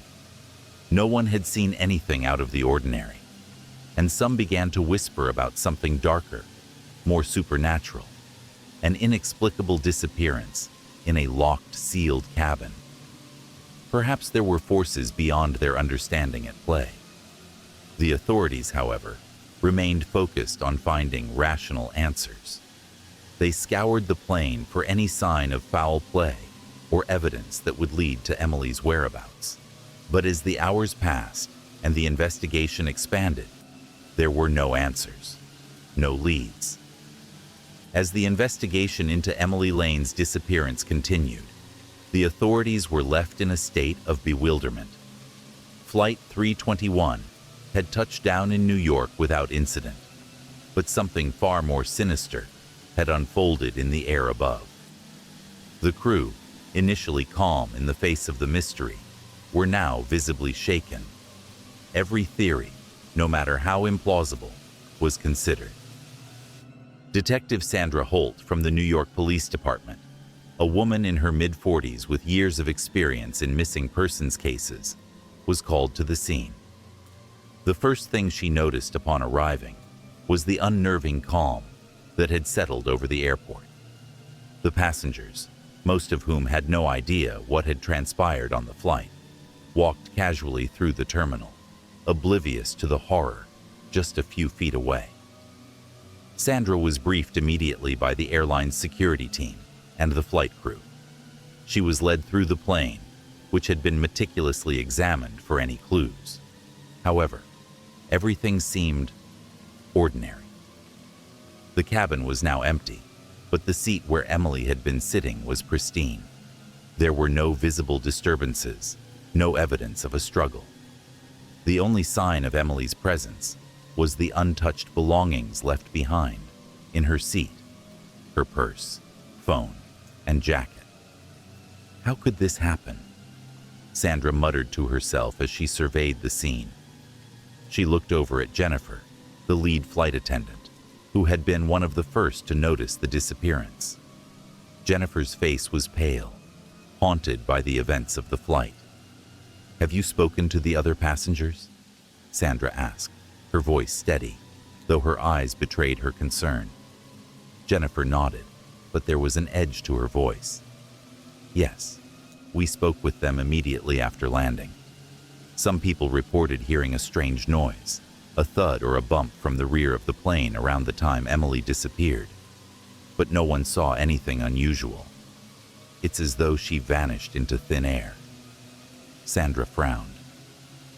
No one had seen anything out of the ordinary, and some began to whisper about something darker, more supernatural, an inexplicable disappearance in a locked, sealed cabin. Perhaps there were forces beyond their understanding at play. The authorities, however, remained focused on finding rational answers. They scoured the plane for any sign of foul play or evidence that would lead to Emily's whereabouts. But as the hours passed and the investigation expanded, there were no answers, no leads. As the investigation into Emily Lane's disappearance continued, the authorities were left in a state of bewilderment. Flight 321 had touched down in New York without incident, but something far more sinister had unfolded in the air above. The crew, initially calm in the face of the mystery, were now visibly shaken. Every theory, no matter how implausible, was considered. Detective Sandra Holt from the New York Police Department, a woman in her mid-40s with years of experience in missing persons cases, was called to the scene. The first thing she noticed upon arriving was the unnerving calm that had settled over the airport. The passengers, most of whom had no idea what had transpired on the flight, walked casually through the terminal, oblivious to the horror just a few feet away. Sandra was briefed immediately by the airline's security team and the flight crew. She was led through the plane, which had been meticulously examined for any clues. However, everything seemed ordinary. The cabin was now empty, but the seat where Emily had been sitting was pristine. There were no visible disturbances, no evidence of a struggle. The only sign of Emily's presence was the untouched belongings left behind in her seat, her purse, phone, and jacket. How could this happen? Sandra muttered to herself as she surveyed the scene. She looked over at Jennifer, the lead flight attendant, who had been one of the first to notice the disappearance. Jennifer's face was pale, haunted by the events of the flight. "Have you spoken to the other passengers?" Sandra asked, her voice steady, though her eyes betrayed her concern. Jennifer nodded, but there was an edge to her voice. Yes, we spoke with them immediately after landing. Some people reported hearing a strange noise, a thud or a bump from the rear of the plane around the time Emily disappeared, but no one saw anything unusual. It's as though she vanished into thin air. Sandra frowned.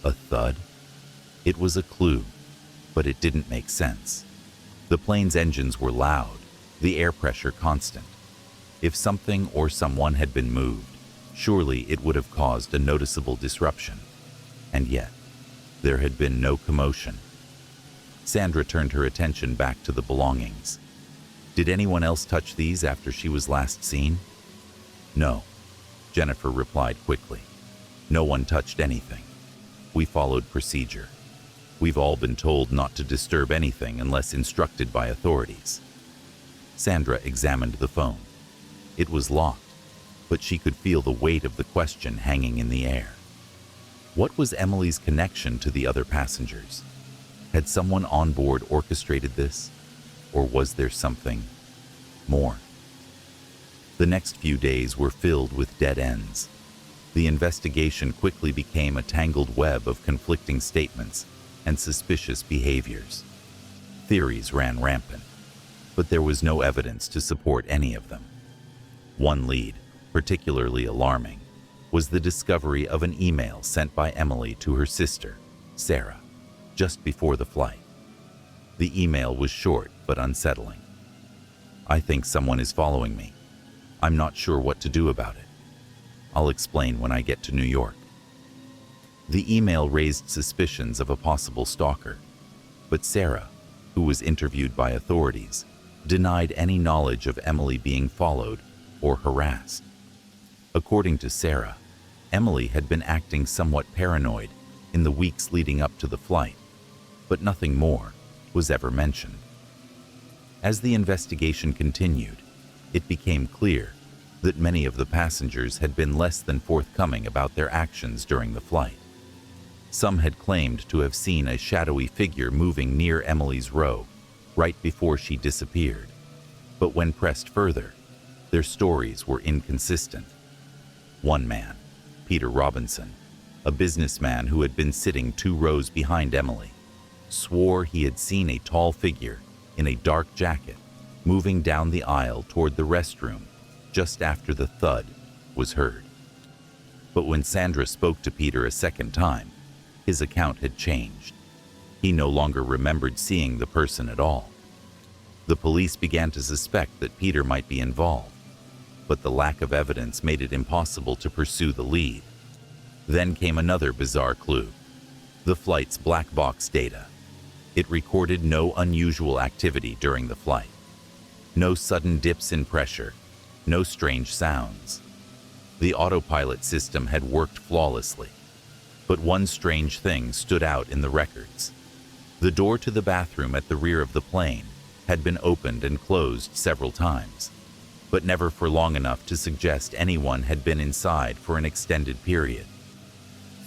A thud? It was a clue, but it didn't make sense. The plane's engines were loud, the air pressure constant. If something or someone had been moved, surely it would have caused a noticeable disruption. And yet, there had been no commotion. Sandra turned her attention back to the belongings. Did anyone else touch these after she was last seen? No, Jennifer replied quickly. No one touched anything. We followed procedure. We've all been told not to disturb anything unless instructed by authorities. Sandra examined the phone. It was locked, but she could feel the weight of the question hanging in the air. What was Emily's connection to the other passengers? Had someone on board orchestrated this? Or was there something more? The next few days were filled with dead ends. The investigation quickly became a tangled web of conflicting statements and suspicious behaviors. Theories ran rampant, but there was no evidence to support any of them. One lead, particularly alarming, was the discovery of an email sent by Emily to her sister, Sarah, just before the flight. The email was short but unsettling. I think someone is following me. I'm not sure what to do about it. I'll explain when I get to New York. The email raised suspicions of a possible stalker, but Sarah, who was interviewed by authorities, denied any knowledge of Emily being followed or harassed. According to Sarah, Emily had been acting somewhat paranoid in the weeks leading up to the flight, but nothing more was ever mentioned. As the investigation continued, it became clear that many of the passengers had been less than forthcoming about their actions during the flight. Some had claimed to have seen a shadowy figure moving near Emily's row right before she disappeared, but when pressed further, their stories were inconsistent. One man, Peter Robinson, a businessman who had been sitting 2 rows behind Emily, swore he had seen a tall figure in a dark jacket moving down the aisle toward the restroom just after the thud was heard. But when Sandra spoke to Peter a second time, his account had changed. He no longer remembered seeing the person at all. The police began to suspect that Peter might be involved, but the lack of evidence made it impossible to pursue the lead. Then came another bizarre clue: the flight's black box data. It recorded no unusual activity during the flight. No sudden dips in pressure, no strange sounds. The autopilot system had worked flawlessly, but one strange thing stood out in the records. The door to the bathroom at the rear of the plane had been opened and closed several times, but never for long enough to suggest anyone had been inside for an extended period.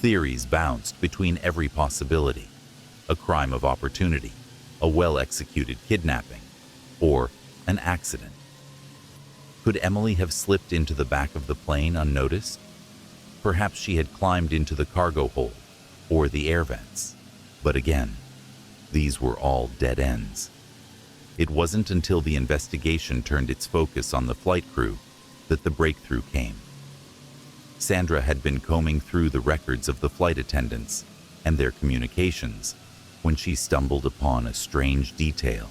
Theories bounced between every possibility: a crime of opportunity, a well-executed kidnapping, or an accident. Could Emily have slipped into the back of the plane unnoticed? Perhaps she had climbed into the cargo hold or the air vents. But again, these were all dead ends. It wasn't until the investigation turned its focus on the flight crew that the breakthrough came. Sandra had been combing through the records of the flight attendants and their communications when she stumbled upon a strange detail.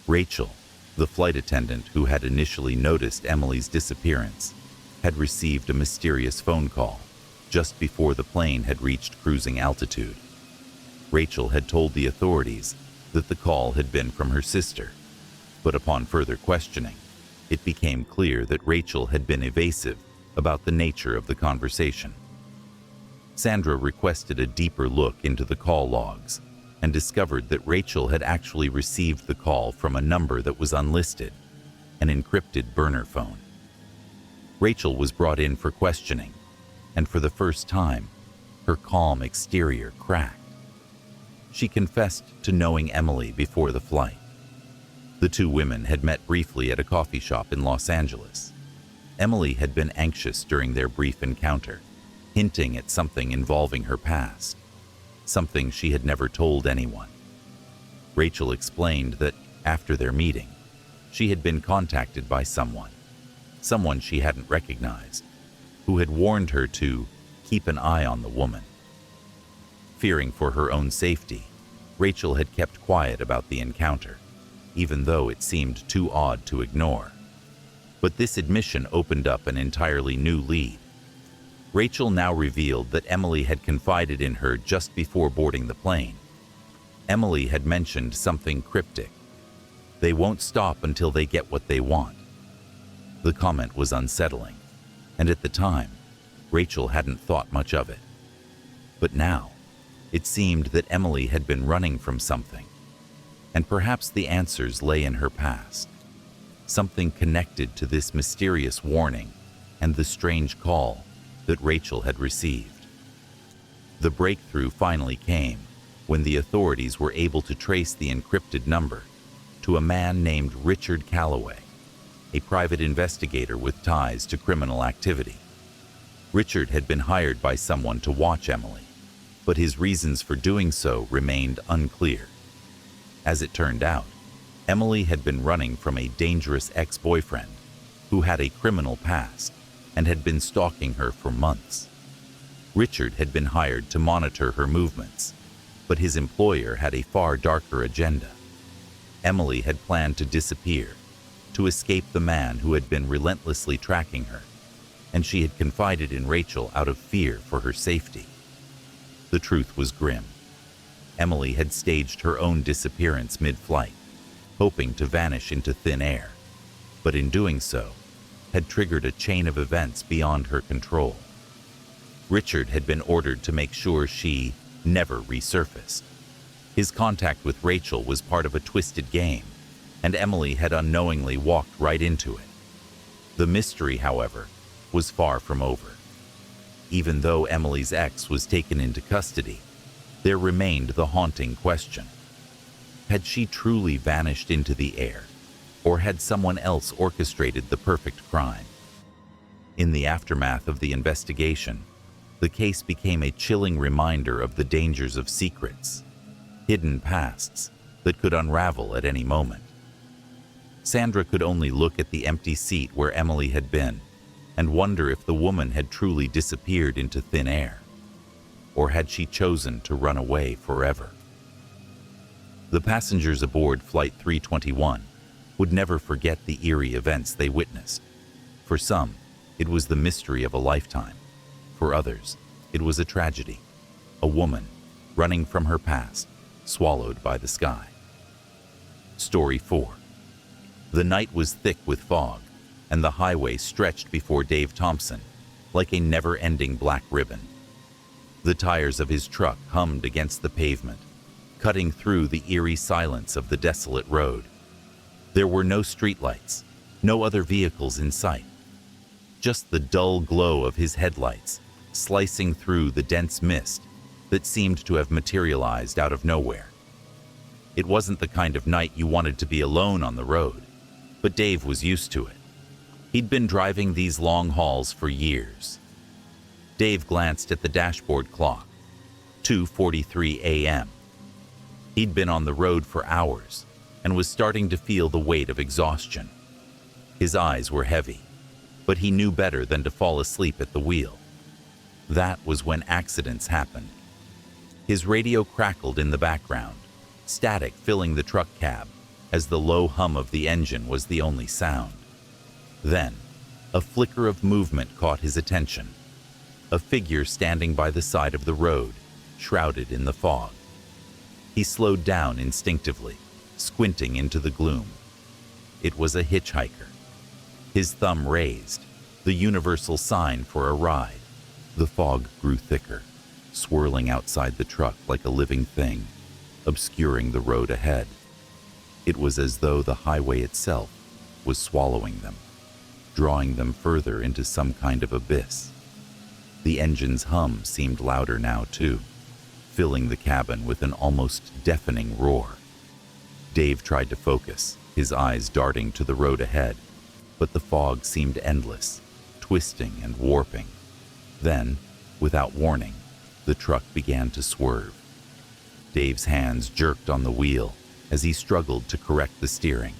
Rachel, the flight attendant who had initially noticed Emily's disappearance, had received a mysterious phone call just before the plane had reached cruising altitude. Rachel had told the authorities that the call had been from her sister, but upon further questioning, it became clear that Rachel had been evasive about the nature of the conversation. Sandra requested a deeper look into the call logs and discovered that Rachel had actually received the call from a number that was unlisted, an encrypted burner phone. Rachel was brought in for questioning, and for the first time, her calm exterior cracked. She confessed to knowing Emily before the flight. The two women had met briefly at a coffee shop in Los Angeles. Emily had been anxious during their brief encounter, hinting at something involving her past, something she had never told anyone. Rachel explained that after their meeting, she had been contacted by someone she hadn't recognized, who had warned her to keep an eye on the woman. Fearing for her own safety, Rachel had kept quiet about the encounter, even though it seemed too odd to ignore. But this admission opened up an entirely new lead. Rachel now revealed that Emily had confided in her just before boarding the plane. Emily had mentioned something cryptic. They won't stop until they get what they want. The comment was unsettling, and at the time, Rachel hadn't thought much of it. But now, it seemed that Emily had been running from something, and perhaps the answers lay in her past. Something connected to this mysterious warning and the strange call that Rachel had received. The breakthrough finally came when the authorities were able to trace the encrypted number to a man named Richard Calloway, a private investigator with ties to criminal activity. Richard had been hired by someone to watch Emily, but his reasons for doing so remained unclear. As it turned out, Emily had been running from a dangerous ex-boyfriend who had a criminal past and had been stalking her for months. Richard had been hired to monitor her movements, but his employer had a far darker agenda. Emily had planned to disappear, to escape the man who had been relentlessly tracking her, and she had confided in Rachel out of fear for her safety. The truth was grim. Emily had staged her own disappearance mid-flight, hoping to vanish into thin air, but in doing so, had triggered a chain of events beyond her control. Richard had been ordered to make sure she never resurfaced. His contact with Rachel was part of a twisted game, and Emily had unknowingly walked right into it. The mystery, however, was far from over. Even though Emily's ex was taken into custody, there remained the haunting question. Had she truly vanished into the air, or had someone else orchestrated the perfect crime? In the aftermath of the investigation, the case became a chilling reminder of the dangers of secrets, hidden pasts that could unravel at any moment. Sandra could only look at the empty seat where Emily had been and wonder if the woman had truly disappeared into thin air, or had she chosen to run away forever. The passengers aboard Flight 321 would never forget the eerie events they witnessed. For some, it was the mystery of a lifetime. For others, it was a tragedy, a woman running from her past, swallowed by the sky. Story 4. The night was thick with fog, and the highway stretched before Dave Thompson like a never-ending black ribbon. The tires of his truck hummed against the pavement, cutting through the eerie silence of the desolate road. There were no streetlights, no other vehicles in sight. Just the dull glow of his headlights slicing through the dense mist that seemed to have materialized out of nowhere. It wasn't the kind of night you wanted to be alone on the road, but Dave was used to it. He'd been driving these long hauls for years. Dave glanced at the dashboard clock, 2:43 a.m. He'd been on the road for hours and was starting to feel the weight of exhaustion. His eyes were heavy, but he knew better than to fall asleep at the wheel. That was when accidents happened. His radio crackled in the background, static filling the truck cab, as the low hum of the engine was the only sound. Then, a flicker of movement caught his attention. A figure standing by the side of the road, shrouded in the fog. He slowed down instinctively, squinting into the gloom. It was a hitchhiker. His thumb raised, the universal sign for a ride. The fog grew thicker, swirling outside the truck like a living thing, obscuring the road ahead. It was as though the highway itself was swallowing them, drawing them further into some kind of abyss. The engine's hum seemed louder now, too, filling the cabin with an almost deafening roar. Dave tried to focus, his eyes darting to the road ahead, but the fog seemed endless, twisting and warping. Then, without warning, the truck began to swerve. Dave's hands jerked on the wheel as he struggled to correct the steering.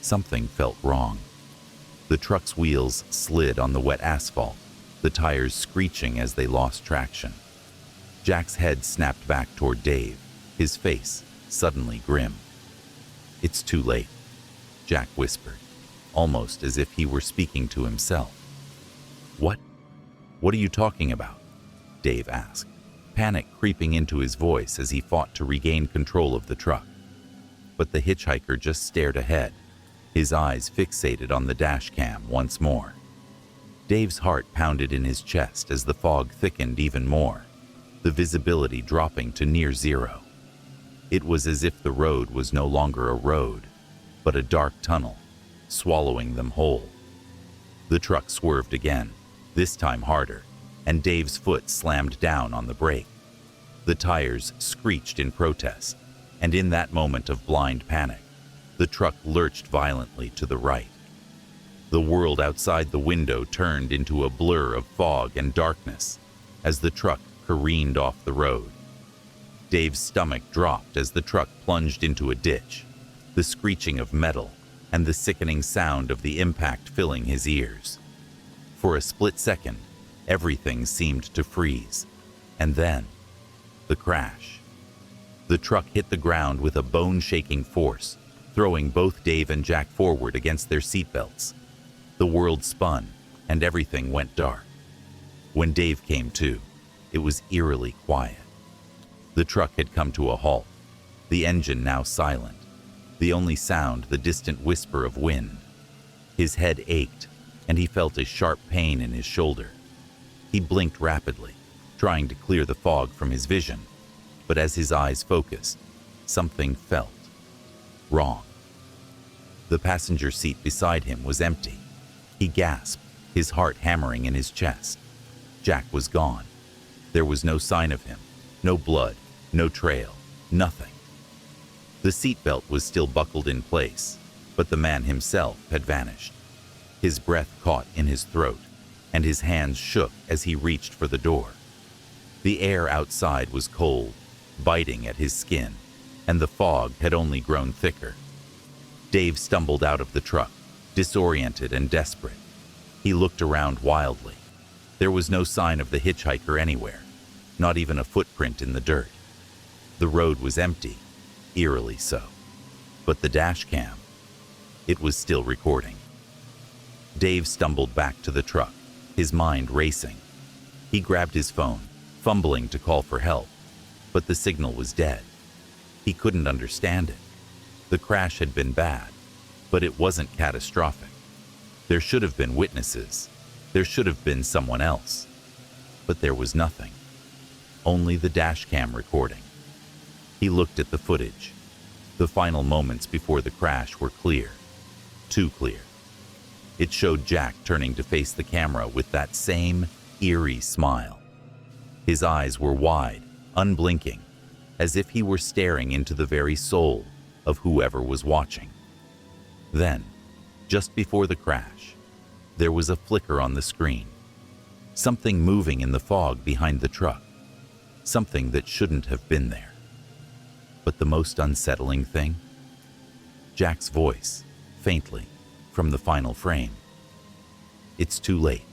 Something felt wrong. The truck's wheels slid on the wet asphalt, the tires screeching as they lost traction. Jack's head snapped back toward Dave, his face suddenly grim. "It's too late," Jack whispered, almost as if he were speaking to himself. "What? What are you talking about?" Dave asked, panic creeping into his voice as he fought to regain control of the truck. But the hitchhiker just stared ahead, his eyes fixated on the dash cam once more. Dave's heart pounded in his chest as the fog thickened even more, the visibility dropping to near zero. It was as if the road was no longer a road, but a dark tunnel, swallowing them whole. The truck swerved again, this time harder, and Dave's foot slammed down on the brake. The tires screeched in protest, and in that moment of blind panic, the truck lurched violently to the right. The world outside the window turned into a blur of fog and darkness as the truck careened off the road. Dave's stomach dropped as the truck plunged into a ditch, the screeching of metal and the sickening sound of the impact filling his ears. For a split second, everything seemed to freeze, and then, the crash. The truck hit the ground with a bone-shaking force, throwing both Dave and Jack forward against their seatbelts. The world spun, and everything went dark. When Dave came to, it was eerily quiet. The truck had come to a halt, the engine now silent, the only sound the distant whisper of wind. His head ached, and he felt a sharp pain in his shoulder. He blinked rapidly, trying to clear the fog from his vision, but as his eyes focused, something felt wrong. The passenger seat beside him was empty. He gasped, his heart hammering in his chest. Jack was gone. There was no sign of him, no blood, no trail, nothing. The seatbelt was still buckled in place, but the man himself had vanished. His breath caught in his throat, and his hands shook as he reached for the door. The air outside was cold, biting at his skin, and the fog had only grown thicker. Dave stumbled out of the truck, disoriented and desperate. He looked around wildly. There was no sign of the hitchhiker anywhere, not even a footprint in the dirt. The road was empty, eerily so. But the dash cam, it was still recording. Dave stumbled back to the truck, his mind racing. He grabbed his phone, fumbling to call for help, but the signal was dead. He couldn't understand it. The crash had been bad, but it wasn't catastrophic. There should have been witnesses. There should have been someone else. But there was nothing. Only the dash cam recording. He looked at the footage. The final moments before the crash were clear. Too clear. It showed Jack turning to face the camera with that same eerie smile. His eyes were wide, unblinking, as if he were staring into the very soul of whoever was watching. Then, just before the crash, there was a flicker on the screen. Something moving in the fog behind the truck. Something that shouldn't have been there. But the most unsettling thing? Jack's voice, faintly, from the final frame. "It's too late."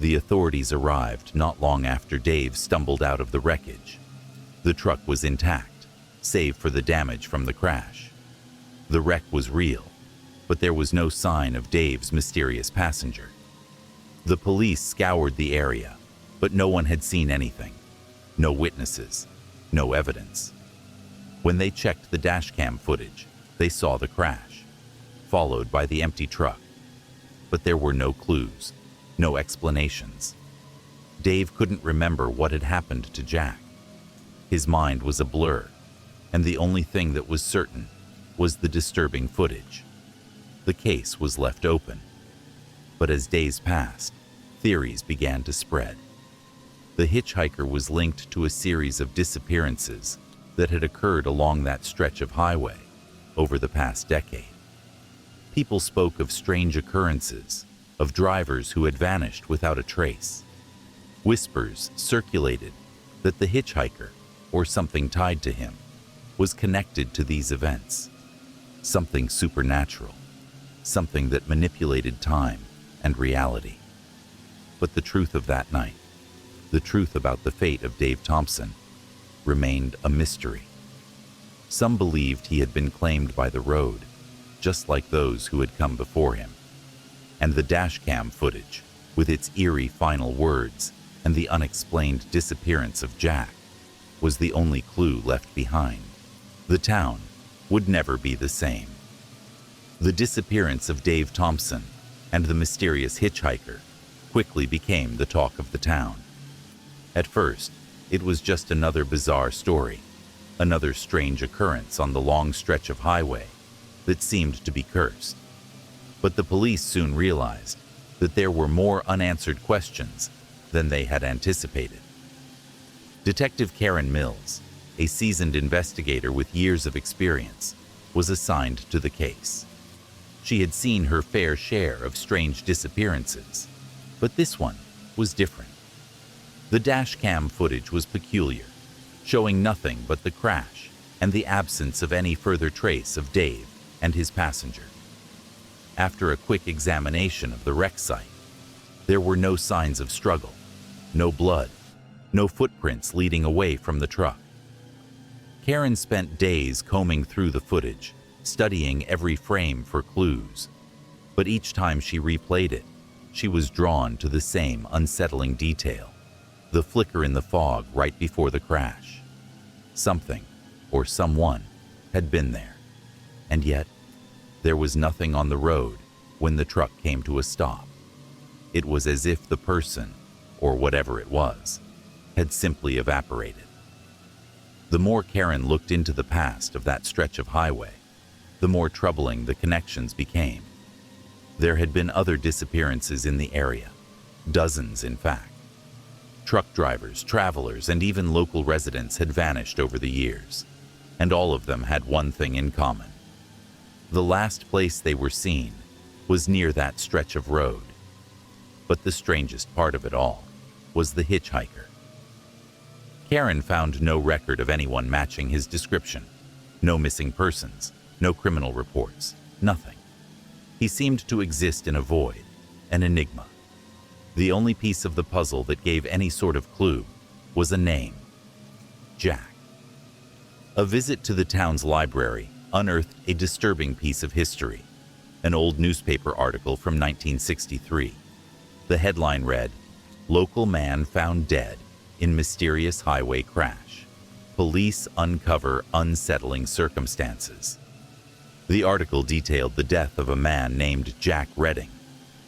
The authorities arrived not long after Dave stumbled out of the wreckage. The truck was intact, save for the damage from the crash. The wreck was real, but there was no sign of Dave's mysterious passenger. The police scoured the area, but no one had seen anything. No witnesses, no evidence. When they checked the dashcam footage, they saw the crash, followed by the empty truck. But there were no clues, no explanations. Dave couldn't remember what had happened to Jack. His mind was a blur, and the only thing that was certain was the disturbing footage. The case was left open. But as days passed, theories began to spread. The hitchhiker was linked to a series of disappearances that had occurred along that stretch of highway over the past decade. People spoke of strange occurrences, of drivers who had vanished without a trace. Whispers circulated that the hitchhiker, or something tied to him, was connected to these events. Something supernatural, something that manipulated time and reality. But the truth of that night, the truth about the fate of Dave Thompson, remained a mystery. Some believed he had been claimed by the road, just like those who had come before him. And the dashcam footage, with its eerie final words and the unexplained disappearance of Jack, was the only clue left behind. The town would never be the same. The disappearance of Dave Thompson and the mysterious hitchhiker quickly became the talk of the town. At first, it was just another bizarre story, another strange occurrence on the long stretch of highway that seemed to be cursed. But the police soon realized that there were more unanswered questions than they had anticipated. Detective Karen Mills, a seasoned investigator with years of experience, was assigned to the case. She had seen her fair share of strange disappearances, but this one was different. The dashcam footage was peculiar, showing nothing but the crash and the absence of any further trace of Dave and his passenger. After a quick examination of the wreck site, there were no signs of struggle, no blood, no footprints leading away from the truck. Karen spent days combing through the footage, studying every frame for clues. But each time she replayed it, she was drawn to the same unsettling detail: the flicker in the fog right before the crash. Something, or someone, had been there. And yet, there was nothing on the road when the truck came to a stop. It was as if the person, or whatever it was, had simply evaporated. The more Karen looked into the past of that stretch of highway, the more troubling the connections became. There had been other disappearances in the area, dozens in fact. Truck drivers, travelers, and even local residents had vanished over the years, and all of them had one thing in common. The last place they were seen was near that stretch of road. But the strangest part of it all was the hitchhiker. Karen found no record of anyone matching his description. No missing persons, no criminal reports, nothing. He seemed to exist in a void, an enigma. The only piece of the puzzle that gave any sort of clue was a name: Jack. A visit to the town's library unearthed a disturbing piece of history, an old newspaper article from 1963. The headline read, "Local man found dead in mysterious highway crash. Police uncover unsettling circumstances." The article detailed the death of a man named Jack Redding,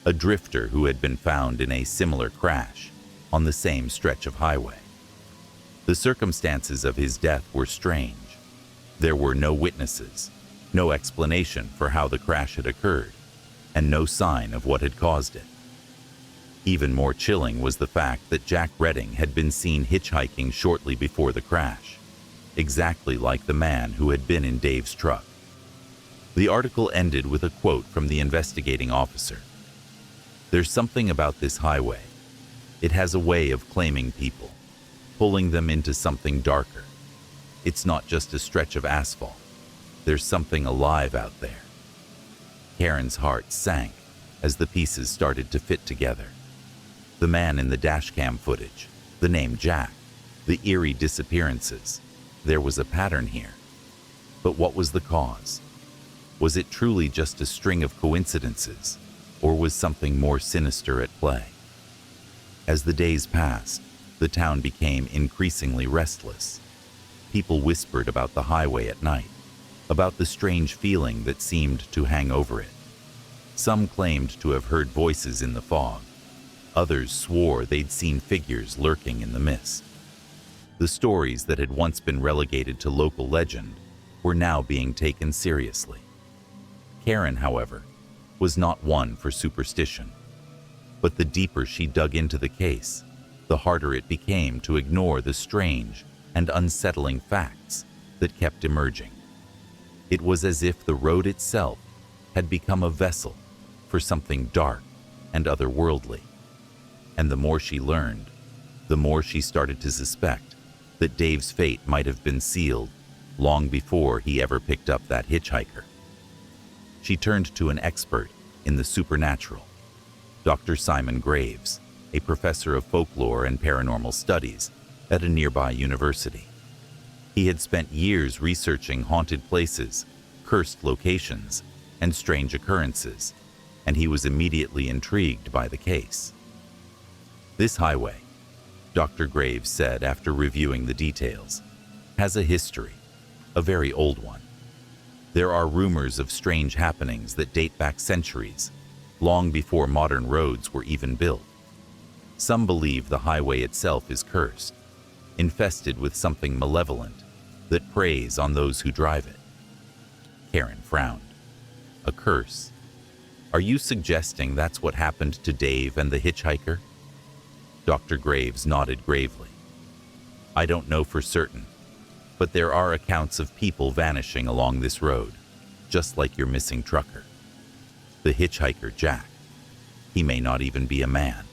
a drifter who had been found in a similar crash on the same stretch of highway. The circumstances of his death were strange. There were no witnesses, no explanation for how the crash had occurred, and no sign of what had caused it. Even more chilling was the fact that Jack Redding had been seen hitchhiking shortly before the crash, exactly like the man who had been in Dave's truck. The article ended with a quote from the investigating officer. "There's something about this highway. It has a way of claiming people, pulling them into something darker. It's not just a stretch of asphalt. There's something alive out there." Karen's heart sank as the pieces started to fit together. The man in the dashcam footage, the name Jack, the eerie disappearances. There was a pattern here. But what was the cause? Was it truly just a string of coincidences, or was something more sinister at play? As the days passed, the town became increasingly restless. People whispered about the highway at night, about the strange feeling that seemed to hang over it. Some claimed to have heard voices in the fog. Others swore they'd seen figures lurking in the mist. The stories that had once been relegated to local legend were now being taken seriously. Karen, however, was not one for superstition. But the deeper she dug into the case, the harder it became to ignore the strange and unsettling facts that kept emerging. It was as if the road itself had become a vessel for something dark and otherworldly. And the more she learned, the more she started to suspect that Dave's fate might have been sealed long before he ever picked up that hitchhiker. She turned to an expert in the supernatural, Dr. Simon Graves, a professor of folklore and paranormal studies at a nearby university. He had spent years researching haunted places, cursed locations, and strange occurrences, and he was immediately intrigued by the case. This highway, Dr. Graves said after reviewing the details, has a history, a very old one. There are rumors of strange happenings that date back centuries, long before modern roads were even built. Some believe the highway itself is cursed, infested with something malevolent that preys on those who drive it. Karen frowned. A curse? Are you suggesting that's what happened to Dave and the hitchhiker? Dr. Graves nodded gravely. I don't know for certain, but there are accounts of people vanishing along this road, just like your missing trucker. The hitchhiker, Jack. He may not even be a man.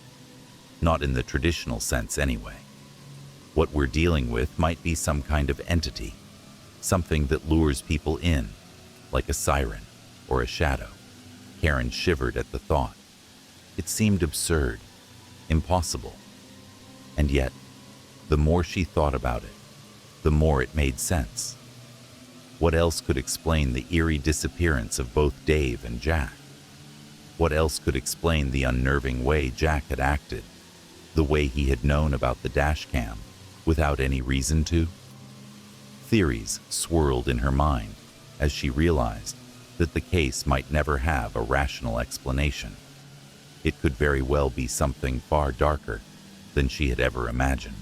Not in the traditional sense anyway. What we're dealing with might be some kind of entity, something that lures people in, like a siren or a shadow. Karen shivered at the thought. It seemed absurd, impossible. And yet, the more she thought about it, the more it made sense. What else could explain the eerie disappearance of both Dave and Jack? What else could explain the unnerving way Jack had acted, the way he had known about the dash cam without any reason to? Theories swirled in her mind as she realized that the case might never have a rational explanation. It could very well be something far darker than she had ever imagined.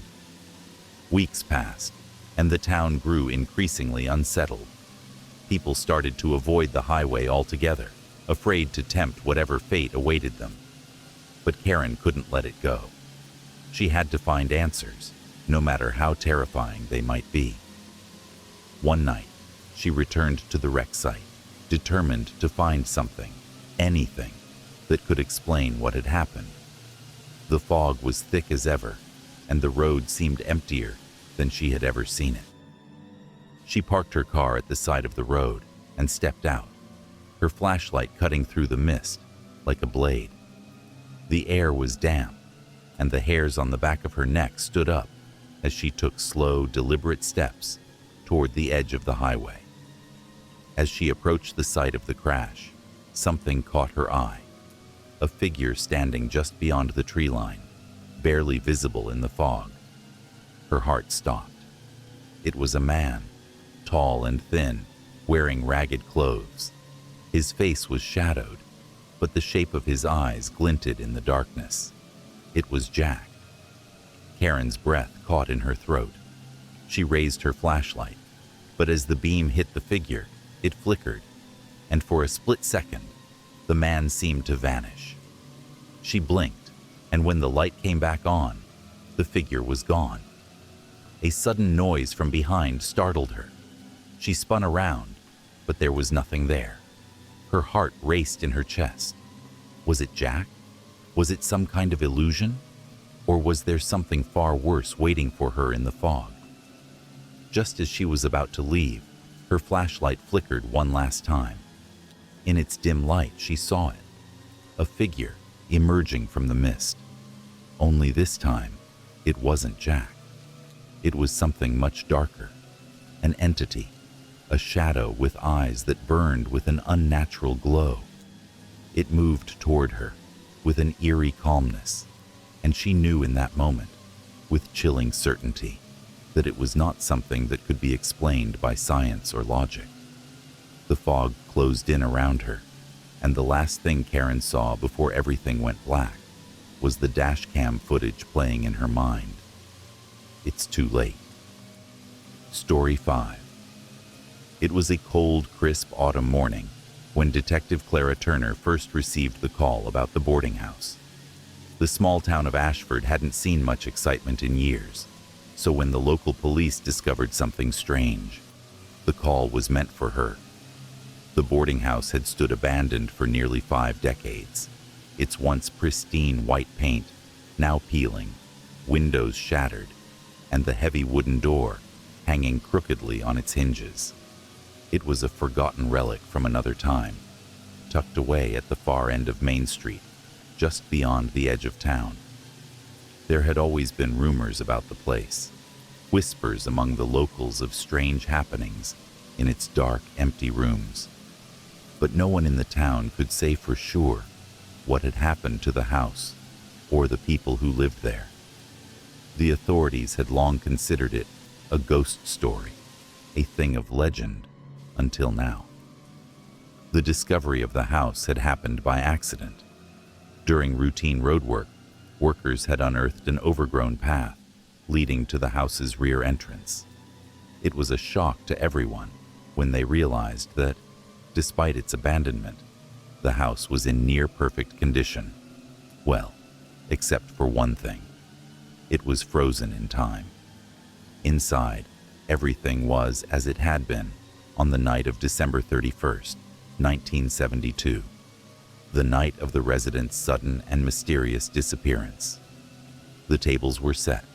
Weeks passed, and the town grew increasingly unsettled. People started to avoid the highway altogether, afraid to tempt whatever fate awaited them. But Karen couldn't let it go. She had to find answers, no matter how terrifying they might be. One night, she returned to the wreck site, determined to find something, anything, that could explain what had happened. The fog was thick as ever, and the road seemed emptier than she had ever seen it. She parked her car at the side of the road and stepped out, her flashlight cutting through the mist like a blade. The air was damp, and the hairs on the back of her neck stood up as she took slow, deliberate steps toward the edge of the highway. As she approached the site of the crash, something caught her eye. A figure standing just beyond the tree line, barely visible in the fog. Her heart stopped. It was a man, tall and thin, wearing ragged clothes. His face was shadowed, but the shape of his eyes glinted in the darkness. It was Jack. Karen's breath caught in her throat. She raised her flashlight, but as the beam hit the figure, it flickered, and for a split second, the man seemed to vanish. She blinked, and when the light came back on, the figure was gone. A sudden noise from behind startled her. She spun around, but there was nothing there. Her heart raced in her chest. Was it Jack? Was it some kind of illusion? Or was there something far worse waiting for her in the fog? Just as she was about to leave, her flashlight flickered one last time. In its dim light, she saw it. A figure emerging from the mist. Only this time, it wasn't Jack. It was something much darker. An entity, a shadow with eyes that burned with an unnatural glow. It moved toward her with an eerie calmness, and she knew in that moment, with chilling certainty, that it was not something that could be explained by science or logic. The fog closed in around her, and the last thing Karen saw before everything went black was the dash cam footage playing in her mind. It's too late. Story 5. It was a cold, crisp autumn morning when Detective Clara Turner first received the call about the boarding house. The small town of Ashford hadn't seen much excitement in years, so when the local police discovered something strange, the call was meant for her. The boarding house had stood abandoned for nearly 5 decades, its once pristine white paint now peeling, windows shattered, and the heavy wooden door hanging crookedly on its hinges. It was a forgotten relic from another time, tucked away at the far end of Main Street, just beyond the edge of town. There had always been rumors about the place, whispers among the locals of strange happenings in its dark, empty rooms. But no one in the town could say for sure what had happened to the house or the people who lived there. The authorities had long considered it a ghost story, a thing of legend, until now. The discovery of the house had happened by accident. During routine roadwork, workers had unearthed an overgrown path leading to the house's rear entrance. It was a shock to everyone when they realized that, despite its abandonment, the house was in near-perfect condition. Well, except for one thing. It was frozen in time. Inside, everything was as it had been on the night of December 31st, 1972, the night of the residents' sudden and mysterious disappearance. The tables were set,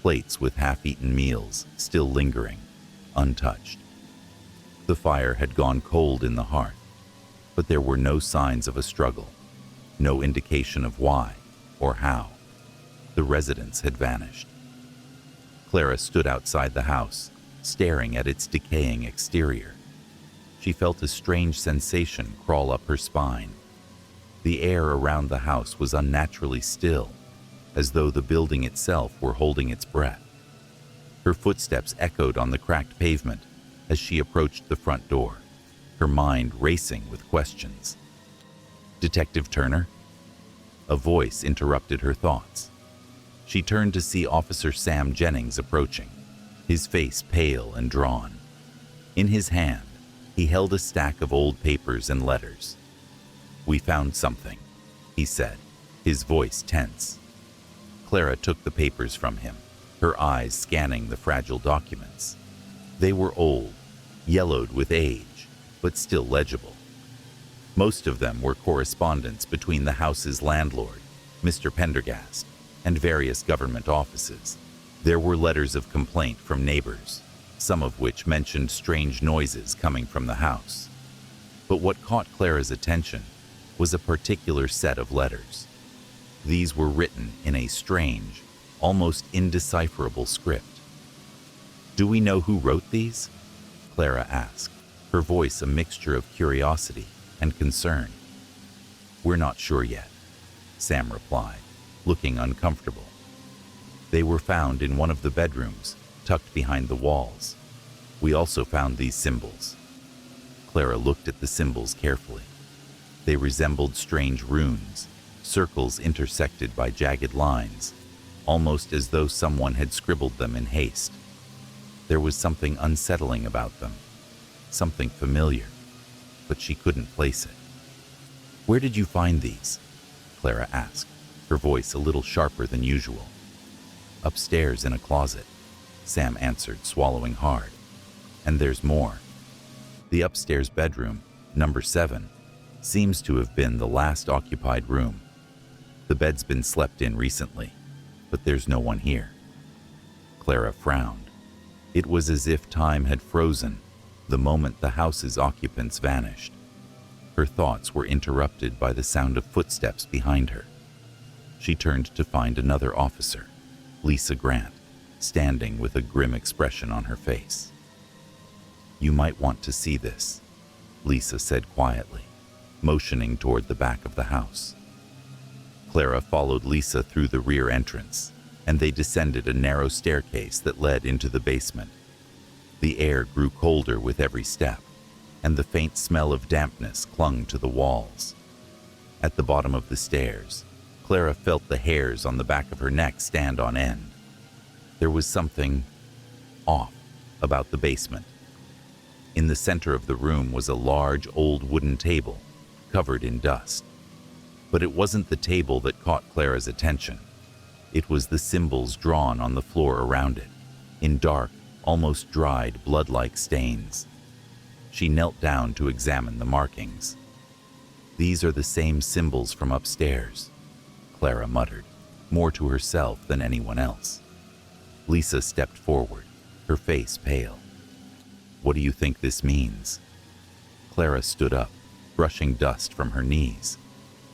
plates with half-eaten meals still lingering, untouched. The fire had gone cold in the hearth, but there were no signs of a struggle, no indication of why or how. The residents had vanished. Clara stood outside the house, staring at its decaying exterior. She felt a strange sensation crawl up her spine. The air around the house was unnaturally still, as though the building itself were holding its breath. Her footsteps echoed on the cracked pavement as she approached the front door, her mind racing with questions. "Detective Turner?" A voice interrupted her thoughts. She turned to see Officer Sam Jennings approaching, his face pale and drawn. In his hand, he held a stack of old papers and letters. "We found something," he said, his voice tense. Clara took the papers from him, her eyes scanning the fragile documents. They were old, yellowed with age, but still legible. Most of them were correspondence between the house's landlord, Mr. Pendergast, and various government offices. There were letters of complaint from neighbors, some of which mentioned strange noises coming from the house. But what caught Clara's attention was a particular set of letters. These were written in a strange, almost indecipherable script. "Do we know who wrote these?" Clara asked, her voice a mixture of curiosity and concern. "We're not sure yet," Sam replied, looking uncomfortable. "They were found in one of the bedrooms, tucked behind the walls. We also found these symbols." Clara looked at the symbols carefully. They resembled strange runes, circles intersected by jagged lines, almost as though someone had scribbled them in haste. There was something unsettling about them, something familiar, but she couldn't place it. "Where did you find these?" Clara asked, her voice a little sharper than usual. "Upstairs in a closet," Sam answered, swallowing hard. "And there's more. The upstairs bedroom, number 7, seems to have been the last occupied room. The bed's been slept in recently, but there's no one here." Clara frowned. It was as if time had frozen the moment the house's occupants vanished. Her thoughts were interrupted by the sound of footsteps behind her. She turned to find another officer, Lisa Grant, standing with a grim expression on her face. "You might want to see this," Lisa said quietly, motioning toward the back of the house. Clara followed Lisa through the rear entrance, and they descended a narrow staircase that led into the basement. The air grew colder with every step, and the faint smell of dampness clung to the walls. At the bottom of the stairs, Clara felt the hairs on the back of her neck stand on end. There was something off about the basement. In the center of the room was a large old wooden table covered in dust. But it wasn't the table that caught Clara's attention. It was the symbols drawn on the floor around it, in dark, almost dried, blood-like stains. She knelt down to examine the markings. "These are the same symbols from upstairs," Clara muttered, more to herself than anyone else. Lisa stepped forward, her face pale. "What do you think this means?" Clara stood up, brushing dust from her knees.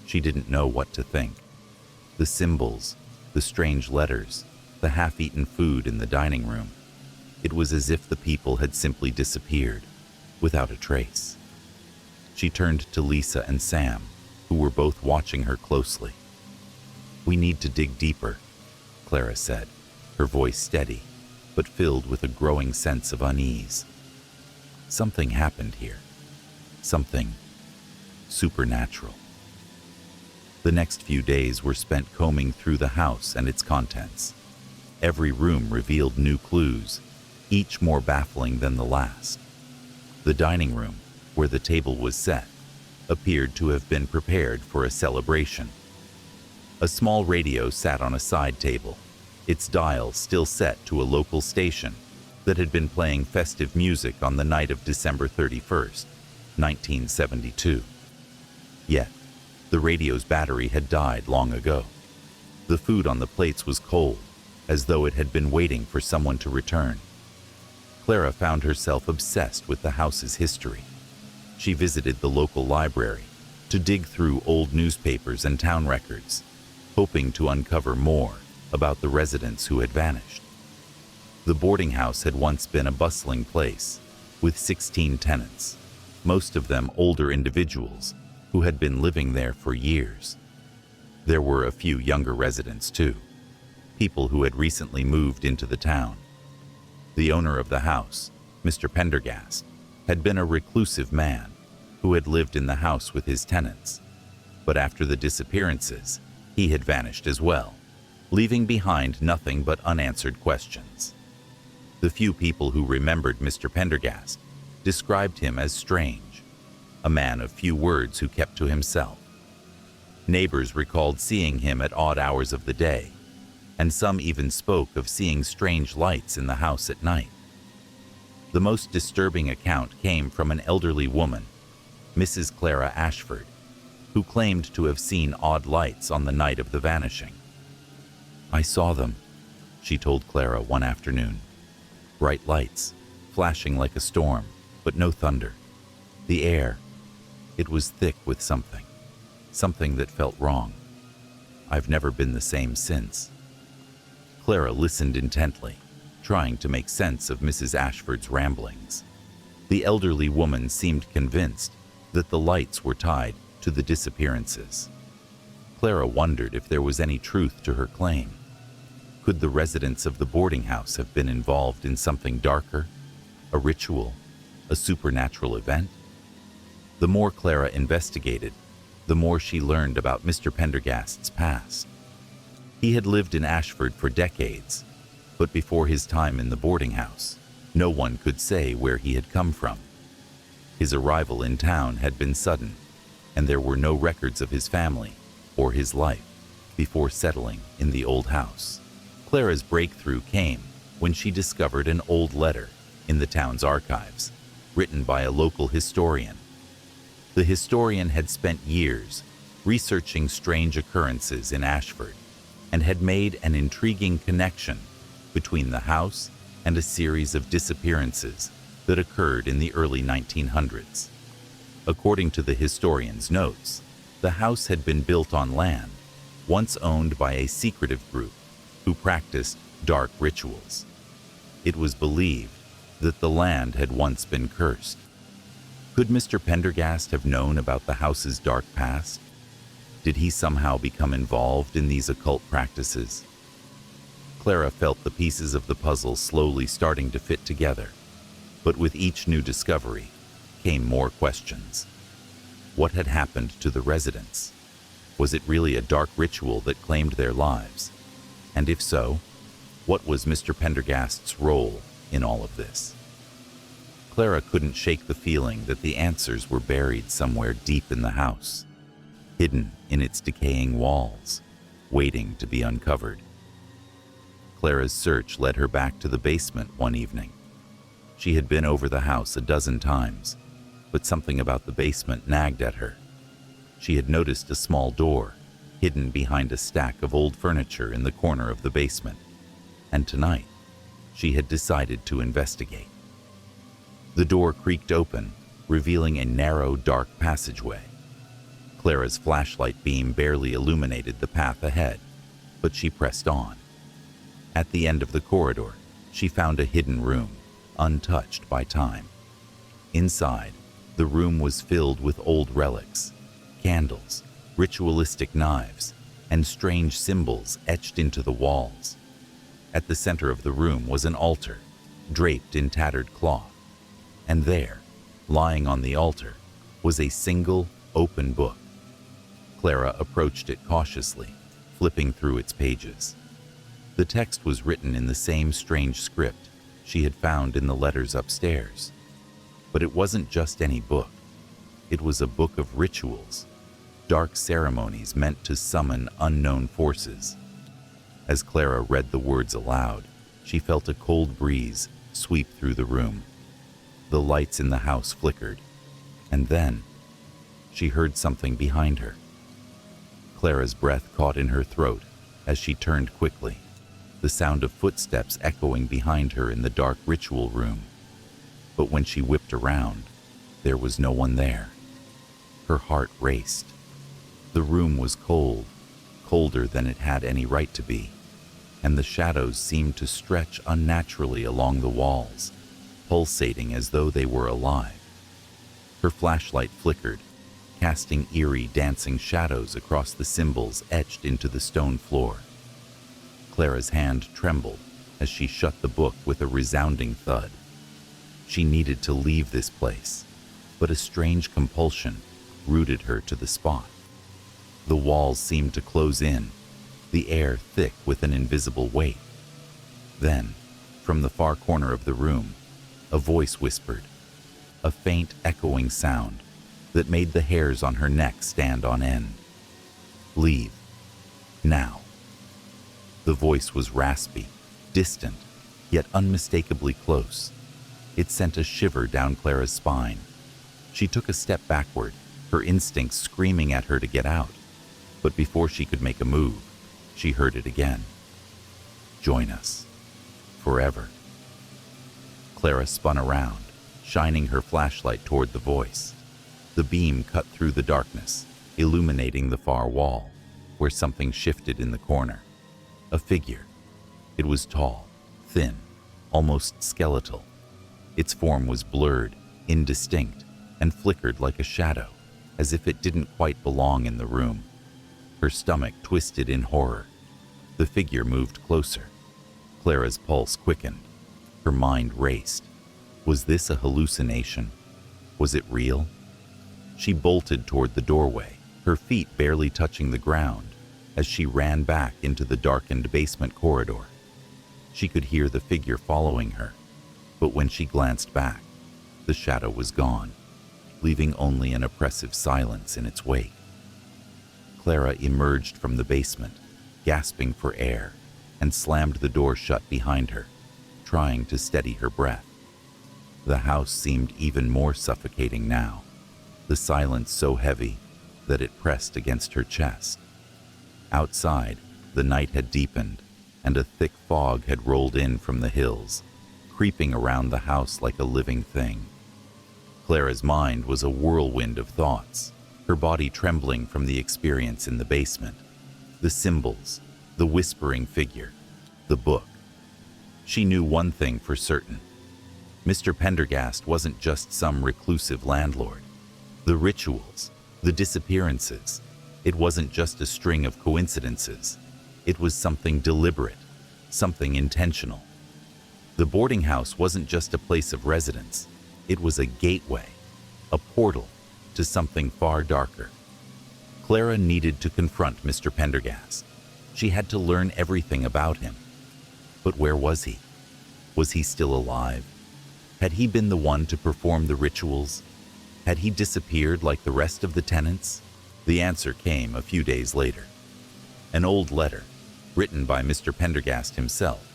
She didn't know what to think. The symbols, the strange letters, the half-eaten food in the dining room. It was as if the people had simply disappeared, without a trace. She turned to Lisa and Sam, who were both watching her closely. "We need to dig deeper," Clara said, her voice steady, but filled with a growing sense of unease. Something happened here. Something supernatural. The next few days were spent combing through the house and its contents. Every room revealed new clues, each more baffling than the last. The dining room, where the table was set, appeared to have been prepared for a celebration. A small radio sat on a side table, its dial still set to a local station that had been playing festive music on the night of December 31st, 1972. Yet, the radio's battery had died long ago. The food on the plates was cold, as though it had been waiting for someone to return. Clara found herself obsessed with the house's history. She visited the local library to dig through old newspapers and town records, hoping to uncover more about the residents who had vanished. The boarding house had once been a bustling place, with 16 tenants, most of them older individuals who had been living there for years. There were a few younger residents too, people who had recently moved into the town. The owner of the house, Mr. Pendergast, had been a reclusive man who had lived in the house with his tenants. But after the disappearances, he had vanished as well, leaving behind nothing but unanswered questions. The few people who remembered Mr. Pendergast described him as strange, a man of few words who kept to himself. Neighbors recalled seeing him at odd hours of the day, and some even spoke of seeing strange lights in the house at night. The most disturbing account came from an elderly woman, Mrs. Clara Ashford, who claimed to have seen odd lights on the night of the vanishing. "I saw them," she told Clara one afternoon. "Bright lights, flashing like a storm, but no thunder. The air, it was thick with something that felt wrong. I've never been the same since." Clara listened intently, trying to make sense of Mrs. Ashford's ramblings. The elderly woman seemed convinced that the lights were tied to the disappearances. Clara wondered if there was any truth to her claim. Could the residents of the boarding house have been involved in something darker, a ritual, a supernatural event? The more Clara investigated, the more she learned about Mr. Pendergast's past. He had lived in Ashford for decades, but before his time in the boarding house, no one could say where he had come from. His arrival in town had been sudden, and there were no records of his family or his life before settling in the old house. Clara's breakthrough came when she discovered an old letter in the town's archives, written by a local historian. The historian had spent years researching strange occurrences in Ashford and had made an intriguing connection between the house and a series of disappearances that occurred in the early 1900s. According to the historian's notes, the house had been built on land once owned by a secretive group who practiced dark rituals. It was believed that the land had once been cursed. Could Mr. Pendergast have known about the house's dark past? Did he somehow become involved in these occult practices? Clara felt the pieces of the puzzle slowly starting to fit together, but with each new discovery came more questions. What had happened to the residents? Was it really a dark ritual that claimed their lives? And if so, what was Mr. Pendergast's role in all of this? Clara couldn't shake the feeling that the answers were buried somewhere deep in the house. hidden in its decaying walls, waiting to be uncovered. Clara's search led her back to the basement one evening. She had been over the house a dozen times, but something about the basement nagged at her. She had noticed a small door hidden behind a stack of old furniture in the corner of the basement, and tonight she had decided to investigate. The door creaked open, revealing a narrow, dark passageway. Clara's flashlight beam barely illuminated the path ahead, but she pressed on. At the end of the corridor, she found a hidden room, untouched by time. Inside, the room was filled with old relics, candles, ritualistic knives, and strange symbols etched into the walls. At the center of the room was an altar, draped in tattered cloth, and there, lying on the altar, was a single, open book. Clara approached it cautiously, flipping through its pages. The text was written in the same strange script she had found in the letters upstairs. But it wasn't just any book. It was a book of rituals, dark ceremonies meant to summon unknown forces. As Clara read the words aloud, she felt a cold breeze sweep through the room. The lights in the house flickered, and then she heard something behind her. Clara's breath caught in her throat as she turned quickly, the sound of footsteps echoing behind her in the dark ritual room. But when she whipped around, there was no one there. Her heart raced. The room was cold, colder than it had any right to be, and the shadows seemed to stretch unnaturally along the walls, pulsating as though they were alive. Her flashlight flickered, casting eerie, dancing shadows across the symbols etched into the stone floor. Clara's hand trembled as she shut the book with a resounding thud. She needed to leave this place, but a strange compulsion rooted her to the spot. The walls seemed to close in, the air thick with an invisible weight. Then, from the far corner of the room, a voice whispered, a faint echoing sound that made the hairs on her neck stand on end. Leave. Now. The voice was raspy, distant, yet unmistakably close. It sent a shiver down Clara's spine. She took a step backward, her instincts screaming at her to get out. But before she could make a move, she heard it again. Join us. Forever. Clara spun around, shining her flashlight toward the voice. The beam cut through the darkness, illuminating the far wall, where something shifted in the corner. A figure. It was tall, thin, almost skeletal. Its form was blurred, indistinct, and flickered like a shadow, as if it didn't quite belong in the room. Her stomach twisted in horror. The figure moved closer. Clara's pulse quickened. Her mind raced. Was this a hallucination? Was it real? She bolted toward the doorway, her feet barely touching the ground, as she ran back into the darkened basement corridor. She could hear the figure following her, but when she glanced back, the shadow was gone, leaving only an oppressive silence in its wake. Clara emerged from the basement, gasping for air, and slammed the door shut behind her, trying to steady her breath. The house seemed even more suffocating now, the silence so heavy that it pressed against her chest. Outside, the night had deepened, and a thick fog had rolled in from the hills, creeping around the house like a living thing. Clara's mind was a whirlwind of thoughts, her body trembling from the experience in the basement. The symbols, the whispering figure, the book. She knew one thing for certain. Mr. Pendergast wasn't just some reclusive landlord. The rituals, the disappearances, it wasn't just a string of coincidences. It was something deliberate, something intentional. The boarding house wasn't just a place of residence. It was a gateway, a portal to something far darker. Clara needed to confront Mr. Pendergast. She had to learn everything about him. But where was he? Was he still alive? Had he been the one to perform the rituals? Had he disappeared like the rest of the tenants? The answer came a few days later. An old letter, written by Mr. Pendergast himself,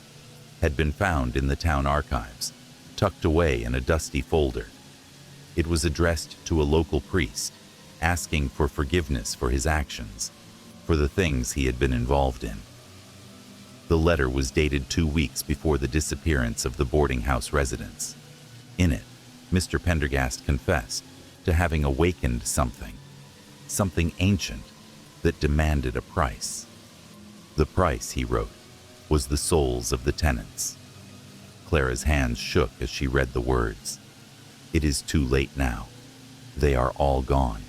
had been found in the town archives, tucked away in a dusty folder. It was addressed to a local priest, asking for forgiveness for his actions, for the things he had been involved in. The letter was dated 2 weeks before the disappearance of the boarding house residents. In it, Mr. Pendergast confessed to having awakened something ancient that demanded a price. The price, he wrote, was the souls of the tenants. Clara's hands shook as she read the words. It is too late now. They are all gone.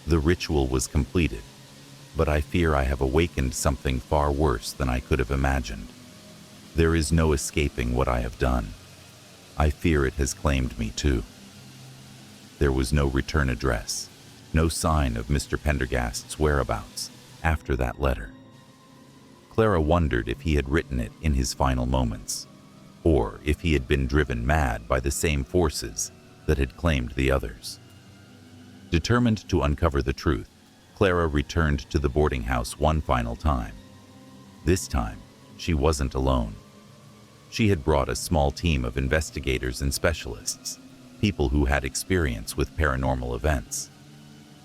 The ritual was completed, but I fear I have awakened something far worse than I could have imagined. There is no escaping what I have done. I fear it has claimed me too. There was no return address, no sign of Mr. Pendergast's whereabouts after that letter. Clara wondered if he had written it in his final moments, or if he had been driven mad by the same forces that had claimed the others. Determined to uncover the truth, Clara returned to the boarding house one final time. This time, she wasn't alone. She had brought a small team of investigators and specialists, people who had experience with paranormal events.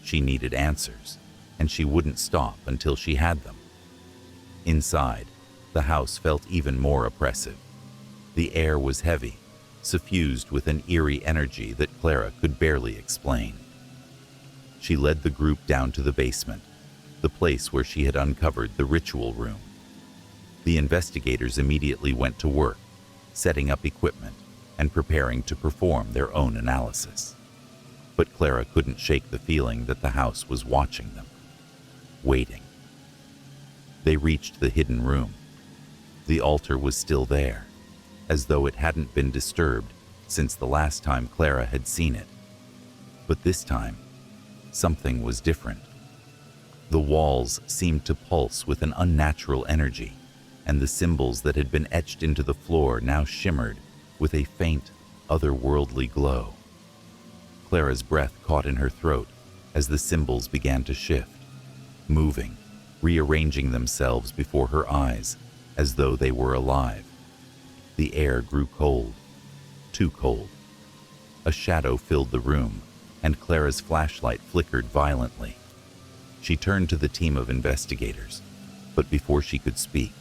She needed answers, and she wouldn't stop until she had them. Inside, the house felt even more oppressive. The air was heavy, suffused with an eerie energy that Clara could barely explain. She led the group down to the basement, the place where she had uncovered the ritual room. The investigators immediately went to work, setting up equipment and preparing to perform their own analysis. But Clara couldn't shake the feeling that the house was watching them, waiting. They reached the hidden room. The altar was still there, as though it hadn't been disturbed since the last time Clara had seen it. But this time, something was different. The walls seemed to pulse with an unnatural energy, and the symbols that had been etched into the floor now shimmered with a faint, otherworldly glow. Clara's breath caught in her throat as the symbols began to shift, moving, rearranging themselves before her eyes as though they were alive. The air grew cold, too cold. A shadow filled the room, and Clara's flashlight flickered violently. She turned to the team of investigators, but before she could speak,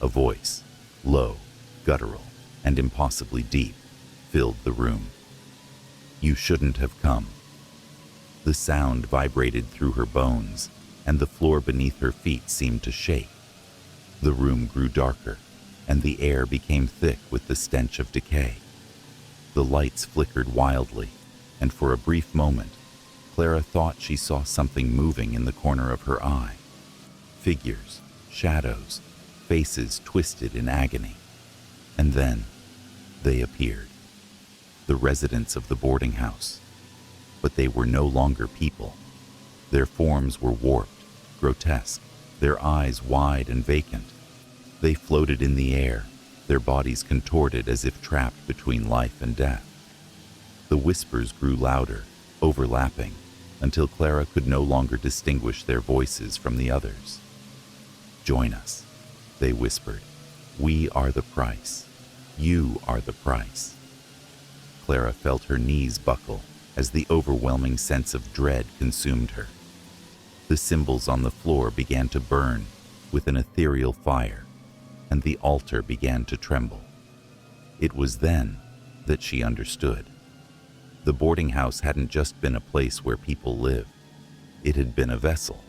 a voice, low, guttural, and impossibly deep, filled the room. You shouldn't have come. The sound vibrated through her bones, and the floor beneath her feet seemed to shake. The room grew darker, and the air became thick with the stench of decay. The lights flickered wildly, and for a brief moment, Clara thought she saw something moving in the corner of her eye. Figures, shadows, faces twisted in agony. And then, they appeared. The residents of the boarding house. But they were no longer people. Their forms were warped, grotesque, their eyes wide and vacant. They floated in the air, their bodies contorted as if trapped between life and death. The whispers grew louder, overlapping, until Clara could no longer distinguish their voices from the others. Join us, they whispered. We are the price. You are the price. Clara felt her knees buckle as the overwhelming sense of dread consumed her. The symbols on the floor began to burn with an ethereal fire, and the altar began to tremble. It was then that she understood. The boarding house hadn't just been a place where people lived. It had been a vessel,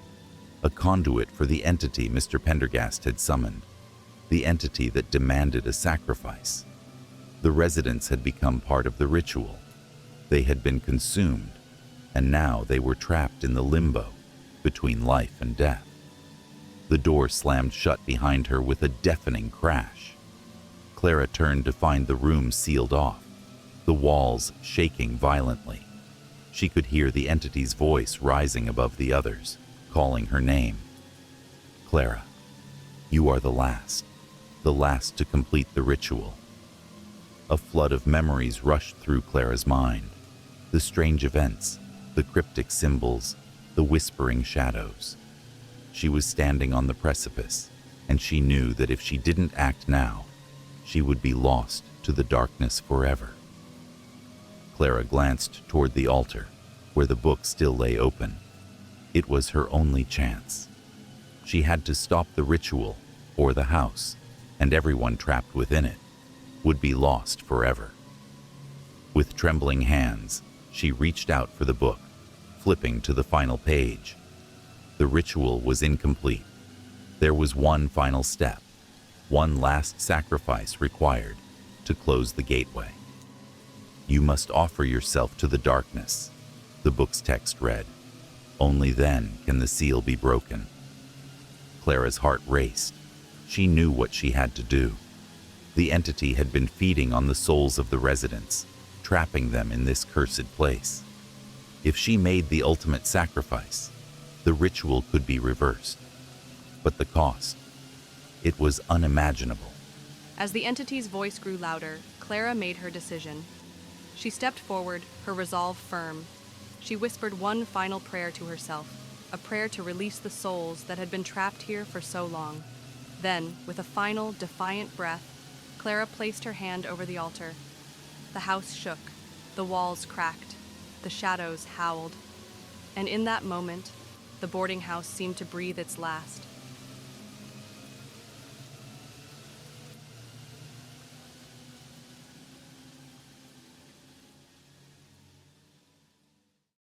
a conduit for the entity Mr. Pendergast had summoned, the entity that demanded a sacrifice. The residents had become part of the ritual. They had been consumed, and now they were trapped in the limbo between life and death. The door slammed shut behind her with a deafening crash. Clara turned to find the room sealed off, the walls shaking violently. She could hear the entity's voice rising above the others, calling her name. Clara, you are the last to complete the ritual. A flood of memories rushed through Clara's mind. The strange events, the cryptic symbols, The whispering shadows. She was standing on the precipice, and she knew that if she didn't act now, she would be lost to the darkness forever. Clara glanced toward the altar, where the book still lay open. It was her only chance. She had to stop the ritual, or the house, and everyone trapped within it, would be lost forever. With trembling hands, she reached out for the book, flipping to the final page. The ritual was incomplete. There was one final step, one last sacrifice required to close the gateway. You must offer yourself to the darkness, the book's text read. Only then can the seal be broken. Clara's heart raced. She knew what she had to do. The entity had been feeding on the souls of the residents, trapping them in this cursed place. If she made the ultimate sacrifice, the ritual could be reversed. But the cost, it was unimaginable. As the entity's voice grew louder, Clara made her decision. She stepped forward, her resolve firm. She whispered one final prayer to herself, a prayer to release the souls that had been trapped here for so long. Then, with a final, defiant breath, Clara placed her hand over the altar. The house shook, the walls cracked, the shadows howled. And in that moment, the boarding house seemed to breathe its last.